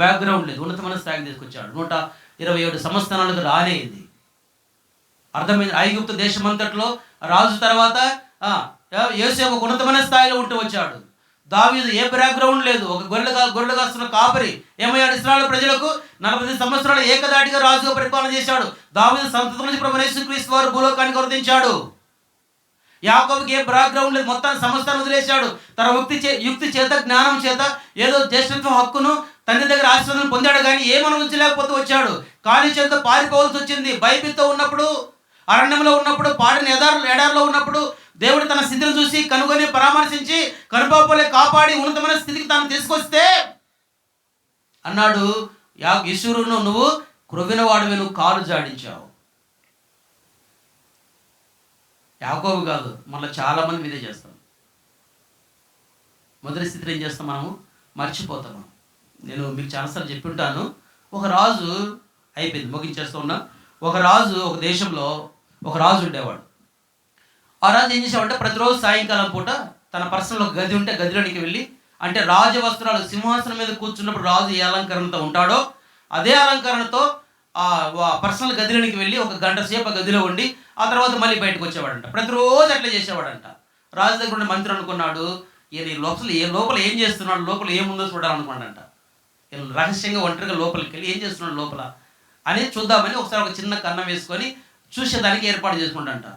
బ్యాక్గ్రౌండ్ లేదు, ఉన్నతమైన స్థాయికి తీసుకొచ్చాడు. 127 సంవత్సరాలకు రానేది. అర్థమైంది? ఐగుప్తు దేశమంతట్లో రాజు తర్వాత యోసేపు ఒక ఉన్నతమైన స్థాయిలో ఉంటూ వచ్చాడు. దావీదు ఏ బ్యాక్గ్రౌండ్ లేదు, ఒక గొర్రెలు కాస్తున్న కాపరి ఏమయ్యాడు, ఇశ్రాయేలు ప్రజలకు 40 సంవత్సరాలు ఏకదాటిగా రాజుగా పరిపాలన చేశాడు. దావీదు సంతతి నుంచి ప్రభువైన యేసుక్రీస్తు వారు భూలోకానికి అవతరించాడు. యాకోబుకి ఏ బ్యాక్గ్రౌండ్ లేదు, మొత్తాన్ని సమస్తాన్ని వదిలేశాడు. తన యుక్తి చేత జ్ఞానం చేత ఏదో జ్యేష్ఠత్వం హక్కును తండ్రి దగ్గర ఆశీర్వాదం పొందాడు, కానీ ఏమని ఉంచలేకపోతూ వచ్చాడు. కాలి చేత పారిపోవాల్సి వచ్చింది. బైబిల్తో ఉన్నప్పుడు, అరణ్యంలో ఉన్నప్పుడు, పాడిన ఎడారిలో ఉన్నప్పుడు దేవుడు తన స్థితిని చూసి కనుగొని పరామర్శించి కనుపాపలే కాపాడి ఉన్నతమైన స్థితికి తాను తీసుకొస్తే అన్నాడు, యెషూరును నువ్వు క్రొవ్విన వాడివి, నువ్వు కాలు జాడించావు. యాకోబు కాదు, మళ్ళీ చాలామంది మీదే చేస్తాం. మొదటి స్థితిలో ఏం చేస్తాం, మనము మర్చిపోతాము. నేను మీకు చాలాసార్లు చెప్పి ఉంటాను. ఒక రాజు అయిపోయింది, ముగించేస్తూ ఉన్నా. ఒక దేశంలో ఒక రాజు ఉండేవాడు. ఆ రాజు ఏం చేసేవాడంటే ప్రతిరోజు సాయంకాలం పూట తన పర్సనల్ ఒక గది ఉంటే గదిలోనికి వెళ్ళి, అంటే రాజవస్త్రాలు, సింహాసనం మీద కూర్చున్నప్పుడు రాజు ఏ అలంకరణతో ఉంటాడో అదే అలంకరణతో ఆ పర్సనల్ గదిలోనికి వెళ్ళి 1 గంట సేపు ఆ గదిలో ఉండి ఆ తర్వాత మళ్ళీ బయటకు వచ్చేవాడంట. ప్రతిరోజు అట్లా చేసేవాడంట. రాజు దగ్గర ఉండే మంత్రి అనుకున్నాడు, ఈయన లోపల ఏం చేస్తున్నాడు, లోపల ఏముందో చూడాలనుకున్నాడంట. రహస్యంగా ఒంటరిగా లోపలికి వెళ్ళి ఏం చేస్తున్నాడు లోపల అని చూద్దామని ఒకసారి ఒక చిన్న కన్నం వేసుకొని చూసేదానికి ఏర్పాటు చేసుకుంటాడంట.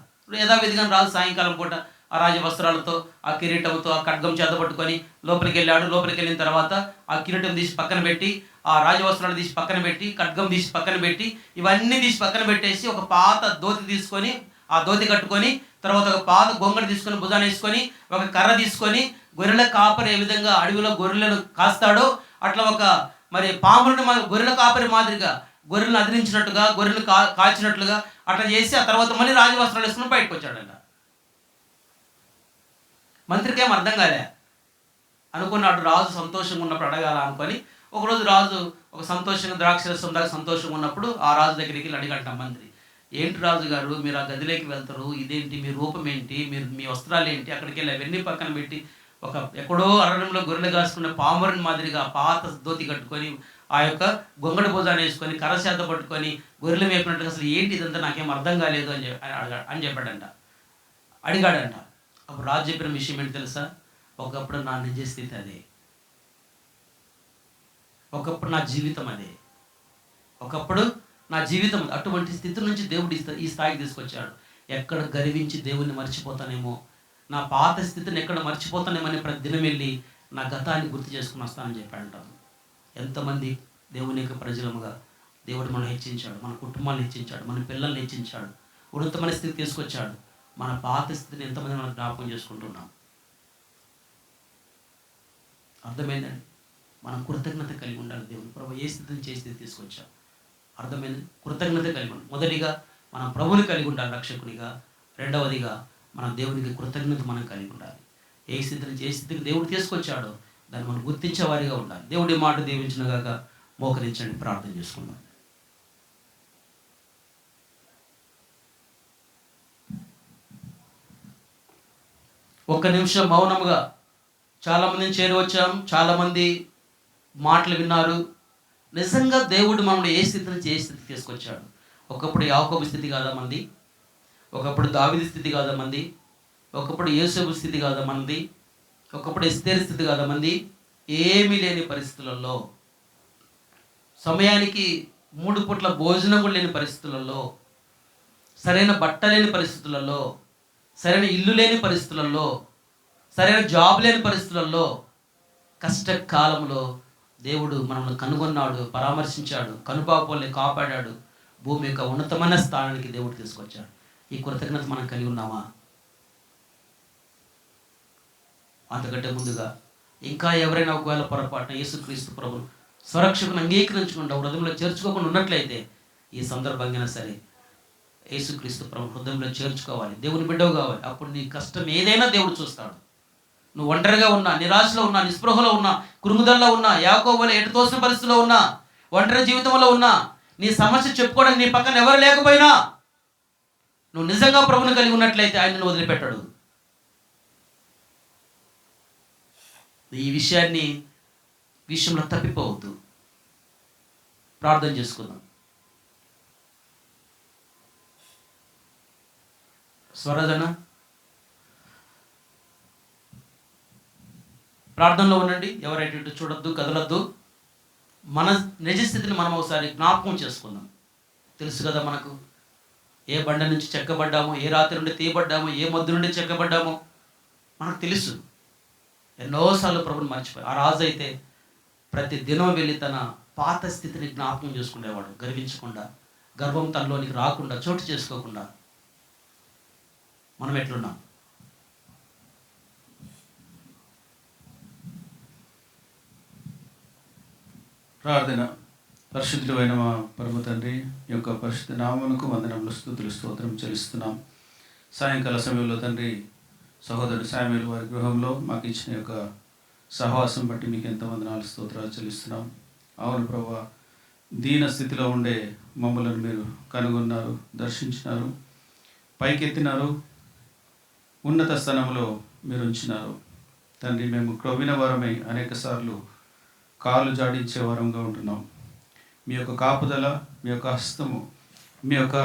యథావిధిగా రాజు సాయంకాలం పూట ఆ రాజవస్త్రాలతో, ఆ కిరీటంతో, ఆ ఖడ్గం చేత పట్టుకొని లోపలికి వెళ్ళాడు. లోపలికి వెళ్ళిన తర్వాత ఆ కిరీటం తీసి పక్కన పెట్టి, ఆ రాజవస్త్రాలు తీసి పక్కన పెట్టి, ఖడ్గం తీసి పక్కన పెట్టి, ఇవన్నీ తీసి పక్కన పెట్టేసి ఒక పాత ధోతి తీసుకొని, ఆ ధోతి కట్టుకొని, తర్వాత ఒక పాత గొంగడి తీసుకొని భుజాన్ని వేసుకొని, ఒక కర్ర తీసుకొని, గొర్రెల కాపరి ఏ విధంగా అడవిలో గొర్రెలను కాస్తాడో అట్లా ఒక పాములను గొర్రెల కాపరి మాదిరిగా గొర్రెలను అదిలించినట్టుగా, గొర్రెలను కాల్చినట్లుగా అట్లా చేసి ఆ తర్వాత మళ్ళీ రాజవస్త్రాలు వేసుకుని బయటకు వచ్చాడంట. మంత్రికి ఏం అర్థం కాలే. అనుకున్నాడు రాజు సంతోషంగా ఉన్నప్పుడు అడగాల అనుకొని, ఒకరోజు రాజు ఒక సంతోషంగా ద్రాక్షరసం దాకా సంతోషంగా ఉన్నప్పుడు ఆ రాజు దగ్గరికి వెళ్ళి అడిగంట మంత్రి, ఏంటి రాజు గారు మీరు ఆ గదిలోకి వెళ్తారు, ఇదేంటి మీ రూపం ఏంటి, మీ వస్త్రాలు ఏంటి, అక్కడికి వెళ్ళి అవన్నీ పక్కన పెట్టి ఒక ఎక్కడో అరణ్యంలో గొర్రెలు కాసుకున్న పామరుని మాదిరిగా పాత ధోతి కట్టుకొని, ఆ యొక్క గొంగడి భుజాన్ని వేసుకొని, కరశాత పట్టుకొని గొర్రెలు మేపినట్టుగా అసలు ఏంటి ఇదంతా నాకేం అర్థం కాలేదు అని చెప్పాడంట. అడిగాడంట. అప్పుడు రాజు చెప్పిన విషయం ఏంటి తెలుసా, ఒకప్పుడు నా నిజ స్థితి అదే, ఒకప్పుడు నా జీవితం అదే, ఒకప్పుడు నా జీవితం అటువంటి స్థితి నుంచి దేవుడు ఈ స్థాయికి తీసుకొచ్చాడు. ఎక్కడ గర్వించి దేవుణ్ణి మర్చిపోతానేమో, నా పాత స్థితిని ఎక్కడ మర్చిపోతానేమని ప్రతి దినం వెళ్ళి నా గతాన్ని గుర్తు చేసుకుని వస్తానని చెప్పాడంటాను. ఎంతమంది దేవుని యొక్క ప్రజలముగా దేవుడు మనం హెచ్చించాడు, మన కుటుంబాన్ని హెచ్చించాడు, మన పిల్లల్ని హెచ్చించాడు, ఉన్నతమైన స్థితి తీసుకొచ్చాడు. మన పాత స్థితిని ఎంతమంది మనం జ్ఞాపకం చేసుకుంటున్నాం. అర్థమైందండి? మనం కృతజ్ఞత కలిగి ఉండాలి. దేవుడు ప్రభు ఏ స్థితి నుంచి ఏ స్థితి తీసుకొచ్చాం. అర్థమైంది? కృతజ్ఞత కలిగి ఉండాలి. మొదటిగా మనం ప్రభుని కలిగి ఉండాలి రక్షకునిగా. రెండవదిగా మన దేవునికి కృతజ్ఞత మనం కలిగి ఉండాలి. ఏ స్థితి నుంచి ఏ స్థితికి దేవుడు తీసుకొచ్చాడో దాన్ని మనం గుర్తించే వారిగా ఉండాలి. దేవుడి మాట దీవించిన గాక. మోకరించండి, ప్రార్థన చేసుకుందాం. ఒక్క నిమిషం మౌనముగా చాలామందిని చేరువచ్చాం, చాలామంది మాటలు విన్నారు. నిజంగా దేవుడు మనల్ని ఏ స్థితి నుంచి ఏ స్థితికి తీసుకొచ్చాడు. ఒకప్పుడు యాకోబు స్థితి కాదా మనది, ఒకప్పుడు దావీదు స్థితి కాదా మనది, ఒకప్పుడు యోసేపు స్థితి కాదా మనది, ఒకప్పుడు ఎస్తేరు స్థితి కాదా మనది. ఏమీ లేని పరిస్థితులలో, సమయానికి 3 పూట్ల భోజనం కూడా లేని పరిస్థితులలో, సరైన బట్ట లేని పరిస్థితులలో, సరైన ఇల్లు లేని పరిస్థితులలో, సరైన జాబ్ లేని పరిస్థితులలో, కష్టకాలంలో దేవుడు మనల్ని కనుగొన్నాడు, పరామర్శించాడు, కనుపాపల్ని కాపాడాడు, భూమి యొక్క ఉన్నతమైన స్థానానికి దేవుడు తీసుకొచ్చాడు. ఈ కృతజ్ఞత మనం కలిగి ఉన్నామా? అంతకంటే ముందుగా ఇంకా ఎవరైనా ఒకవేళ పొరపాటున యేసుక్రీస్తు ప్రభువును స్వరక్షకుని అంగీకరించకుండా హృదయంలో చేర్చుకోకుండా ఉన్నట్లయితే ఈ సందర్భంగా సరే యేసుక్రీస్తు ప్రభు హృదయంలో చేర్చుకోవాలి. దేవుని బిడ్డవు కావాలి. అప్పుడు నీ కష్టం ఏదైనా దేవుడు చూస్తాడు. నువ్వు ఒంటరిగా ఉన్నా, నిరాశలో ఉన్నా, నిస్పృహలో ఉన్నా, కురుగుదల్లో ఉన్నా, యాకోబులో ఎటుతోసిన పరిస్థితిలో ఉన్నా, ఒంటరి జీవితంలో ఉన్నా, నీ సమస్య చెప్పుకోవడానికి నీ పక్కన ఎవరు లేకపోయినా నువ్వు నిజంగా ప్రభుని కలిగి ఉన్నట్లయితే ఆయనను వదిలిపెట్టాడు. ఈ విషయంలో తప్పిపోవద్దు. ప్రార్థన చేసుకుందాం. స్వరజన ప్రార్థనలో ఉండండి. ఎవరైతే ఇటు చూడొద్దు, కదలొద్దు. మన నిజస్థితిని మనం ఒకసారి జ్ఞాపకం చేసుకుందాం. తెలుసు కదా మనకు ఏ బండ నుంచి చెక్కబడ్డామో, ఏ రాత్రి నుండి తీయబడ్డామో, ఏ మధ్య నుండి చెక్కబడ్డామో మనకు తెలుసు. ఎన్నోసార్లు ప్రభుని మర్చిపోయి ఆ రాజు అయితే ప్రతి దినం వెళ్ళి తన పాత స్థితిని జ్ఞాపకం చేసుకునేవాడు, గర్వించకుండా, గర్వం తనలోనికి రాకుండా, చోటు చేసుకోకుండా. మనం ఎట్లున్నాం? ప్రార్థన. పరిశుద్ధుడైన మా పరమ తండ్రి యొక్క పరిశుద్ధ నామమునకు వందనములు, స్తుతులు, స్తోత్రం చెల్లిస్తున్నాం. సాయంకాల సమయంలో తండ్రి సహోదరుడు శామ్యూల్ వారి గృహంలో మాకు ఇచ్చిన యొక్క సహవాసం బట్టి మీకు ఎంత వందనాలు, స్తోత్రాలు చెల్లిస్తున్నాం. అవును ప్రభువా, దీన స్థితిలో ఉండే మమ్మలను మీరు కనుగొన్నారు, దర్శించినారు, పైకెత్తినారు, ఉన్నత స్థానంలో మీరు ఉంచినారు. తండ్రి, మేము క్రొవ్విన వారమై అనేక సార్లు కాలు జాడించే వారంగా ఉంటున్నాం. మీ యొక్క కాపుదల, మీ యొక్క హస్తము, మీ యొక్క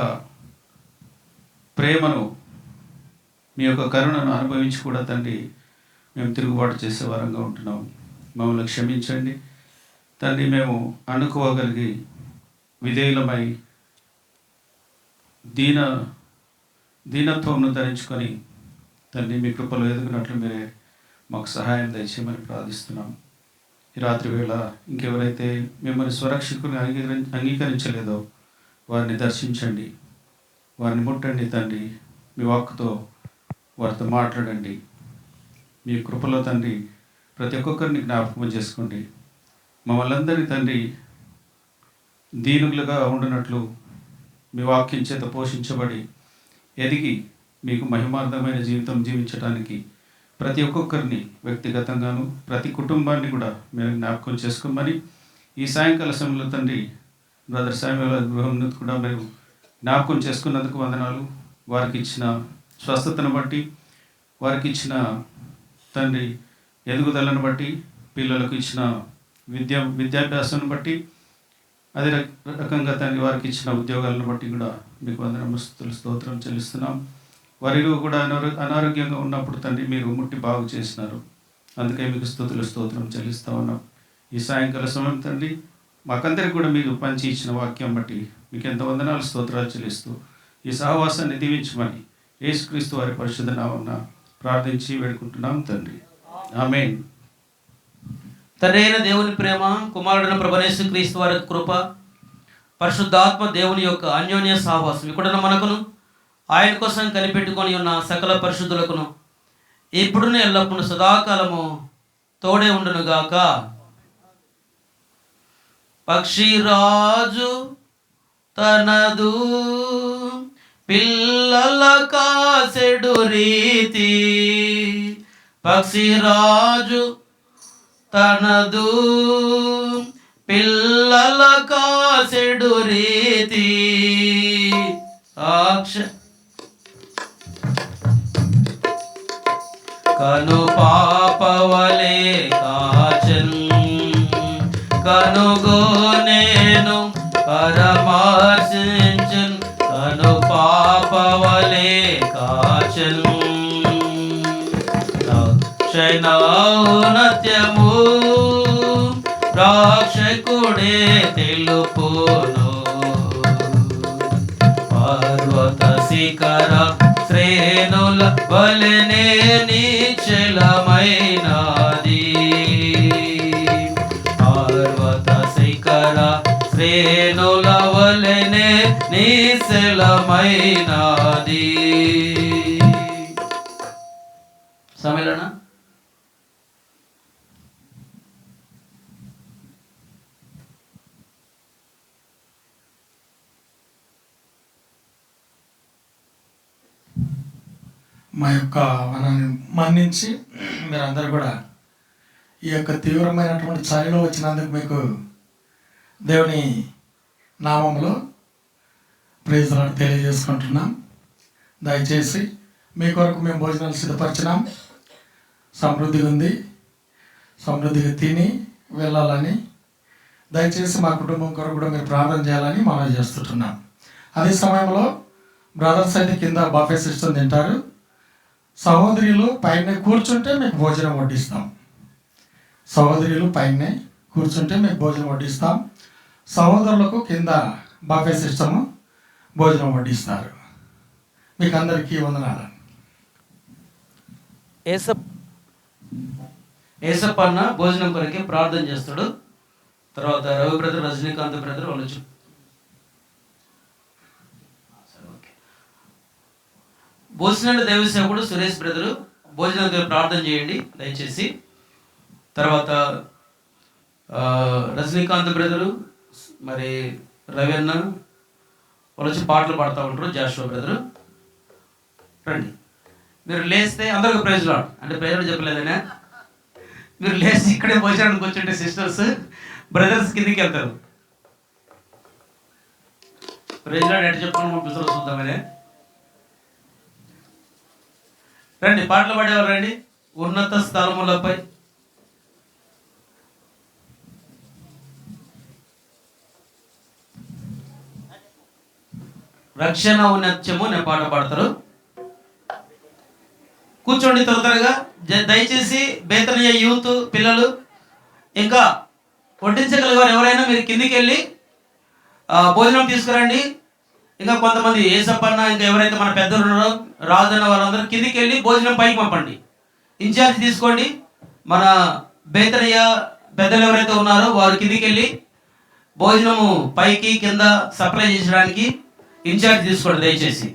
ప్రేమను, మీ యొక్క కరుణను అనుభవించి కూడా తండ్రి మేము తిరుగుబాటు చేసే వారంగా ఉంటున్నాం. మమ్మల్ని క్షమించండి తండ్రి. మేము అనుకోగలిగి విధేయులమై దీనత్వంను ధరించుకొని తండ్రి మీ కృపలో ఎదుగునట్లు మీరే మాకు సహాయం దయచేయమని ప్రార్థిస్తున్నాం. ఈ రాత్రి వేళ ఇంకెవరైతే మిమ్మల్ని స్వరక్షకుని అంగీకరించలేదో వారిని దర్శించండి, వారిని ముట్టండి తండ్రి. మీ వాక్కుతో వారితో మాట్లాడండి. మీ కృపలో తండ్రి ప్రతి ఒక్కొక్కరిని జ్ఞాపకం చేసుకోండి. మమ్మల్ని అందరినీ తండ్రి దీనులుగా ఉండునట్లు మీ వాక్యం చేత పోషించబడి ఎదిగి మీకు మహిమార్థమైన జీవితం జీవించడానికి ప్రతి ఒక్కొక్కరిని వ్యక్తిగతంగాను ప్రతి కుటుంబాన్ని కూడా మీరు జ్ఞాపకం చేసుకోమని ఈ సాయంకాల సమయంలో తండ్రి బ్రదర్ శామ్యూల్ గృహం కూడా మీరు జ్ఞాపకం చేసుకున్నందుకు వందనాలు. వారికి ఇచ్చిన స్వస్థతను బట్టి, వారికి ఇచ్చిన తండ్రి ఎదుగుదలను బట్టి, పిల్లలకు ఇచ్చిన విద్యాభ్యాసాన్ని బట్టి, అదే రకంగా తండ్రి వారికి ఇచ్చిన ఉద్యోగాలను బట్టి కూడా మీకు వందనములు, స్తుతులు, స్తోత్రం చెల్లిస్తున్నాం. వారిలో కూడా అనారోగ్యంగా ఉన్నప్పుడు తండ్రి మీరు ముట్టి బాగు చేసినారు. అందుకే మీకు స్తుతులు, స్తోత్రం చెల్లిస్తూ ఉన్నాం. ఈ సాయంకాల సమయం తండ్రి మాకందరికి కూడా మీరు పంచి ఇచ్చిన వాక్యం బట్టి మీకు ఎంత వందనాలు, స్తోత్రాలు చెల్లిస్తూ ఈ సహవాసాన్ని దీవించమని యేసుక్రీస్తు వారి పరిశుద్ధ నామమున ప్రార్థించి వేడుకుంటున్నాం తండ్రి. ఆమేన్. తండ్రి అయిన దేవుని ప్రేమ, కుమారుడైన ప్రభువైన యేసుక్రీస్తు వారి కృప, పరిశుద్ధాత్మ దేవుని యొక్క అన్యోన్య సహవాసం ఇక్కడున్న మనకును ఆయన కోసం కనిపెట్టుకొని ఉన్న సకల పరిశుద్ధులకును ఇప్పుడును ఎల్లప్పుడూ సదాకాలము తోడే ఉండునుగాక. పక్షిరాజు తనదు పిల్లల కాసెడు రీతి, పక్షిరాజు తనదు పిల్లల కాసెడు రీతి కను పాపవలే కాచన్ కనుగో నేను పరమాశించన్ కను పాపవలే కాచన్ క్షణౌనత్యము రాక్షకుడే తెలుపును పర్వత శిఖర శ్రేణుల వలెనే నిశ్చలమైనది పర్వత శిఖర శ్రేణుల వలెనే నిశ్చలమైనది. సమ్మేళన మా యొక్క వనాన్ని మన్నించి మీరందరూ కూడా ఈ యొక్క తీవ్రమైనటువంటి చలిలో వచ్చినందుకు మీకు దేవుని నామంలో ప్రైజ్లను తెలియజేసుకుంటున్నాం. దయచేసి మీ కొరకు మేము భోజనాలు సిద్ధపరిచినాం. సమృద్ధిగా ఉంది, సమృద్ధిగా తిని వెళ్ళాలని దయచేసి మా కుటుంబం కొరకు కూడా మీరు ప్రార్థన చేయాలని మనం చేస్తుంటున్నాం. అదే సమయంలో బ్రదర్స్ అయితే కింద బఫే సిస్టమ్ తింటారు. సహోదరులు పైన కూర్చుంటే మీకు భోజనం వడ్డిస్తాం. సహోదరులు పైన కూర్చుంటే మీకు భోజనం వడ్డిస్తాం. సహోదరులకు కింద బఫే సిస్టము భోజనం వడ్డిస్తారు. మీకు అందరికీ వందనాలు. ఏసప్పన్న భోజనం కొరకే ప్రార్థన చేస్తాడు. తర్వాత రవి బ్రదర్, రజనీకాంత్ బ్రదర్ వాళ్ళు భోజనాలు దైవ సేవకుడు సురేష్ బ్రదరు భోజనం ప్రార్థన చేయండి దయచేసి. తర్వాత రజనీకాంత్ బ్రదరు, మరి రవి అన్న వాళ్ళు వచ్చి పాటలు పాడుతూ ఉంటారు. జాషువా బ్రదరు రండి. మీరు లేస్తే అందరికి ప్రైజ్ లాడ్ అంటే ప్రైజ్ లాడ్ చెప్పలేదనే, మీరు లేచి ఇక్కడే భోజనానికి వచ్చుంటే సిస్టర్స్ బ్రదర్స్ కిందికి వెళ్తారు. ప్రైజ్ లాడ్ ఎట్లా చెప్పాలని పంపిస్తారు చూద్దామనే. రండి, పాటలు పాడేవారు రండి. ఉన్నత స్థలములపై రక్షణ ఔన్నత్యము అనే పాట పాడతారు. కూర్చోండి త్వరగా దయచేసి. బేతనీయ యూత్ పిల్లలు ఇంకా వడ్డించగలిగారు ఎవరైనా మీరు కిందికి వెళ్ళి భోజనం తీసుకురండి. ఇంకా కొంతమంది ఏసప్పన్న ఇంకా ఎవరైతే మన పెద్దలు ఉన్నారో రాజన్న వాళ్ళందరూ కిందికి వెళ్ళి భోజనం పైకి పంపండి. ఇన్ఛార్జ్ తీసుకోండి. మన బేతనీయ పెద్దలు ఎవరైతే ఉన్నారో వారు కిందికి వెళ్ళి భోజనము పైకి కింద సప్లై చేసడానికి ఇన్ఛార్జ్ తీసుకోండి దయచేసి.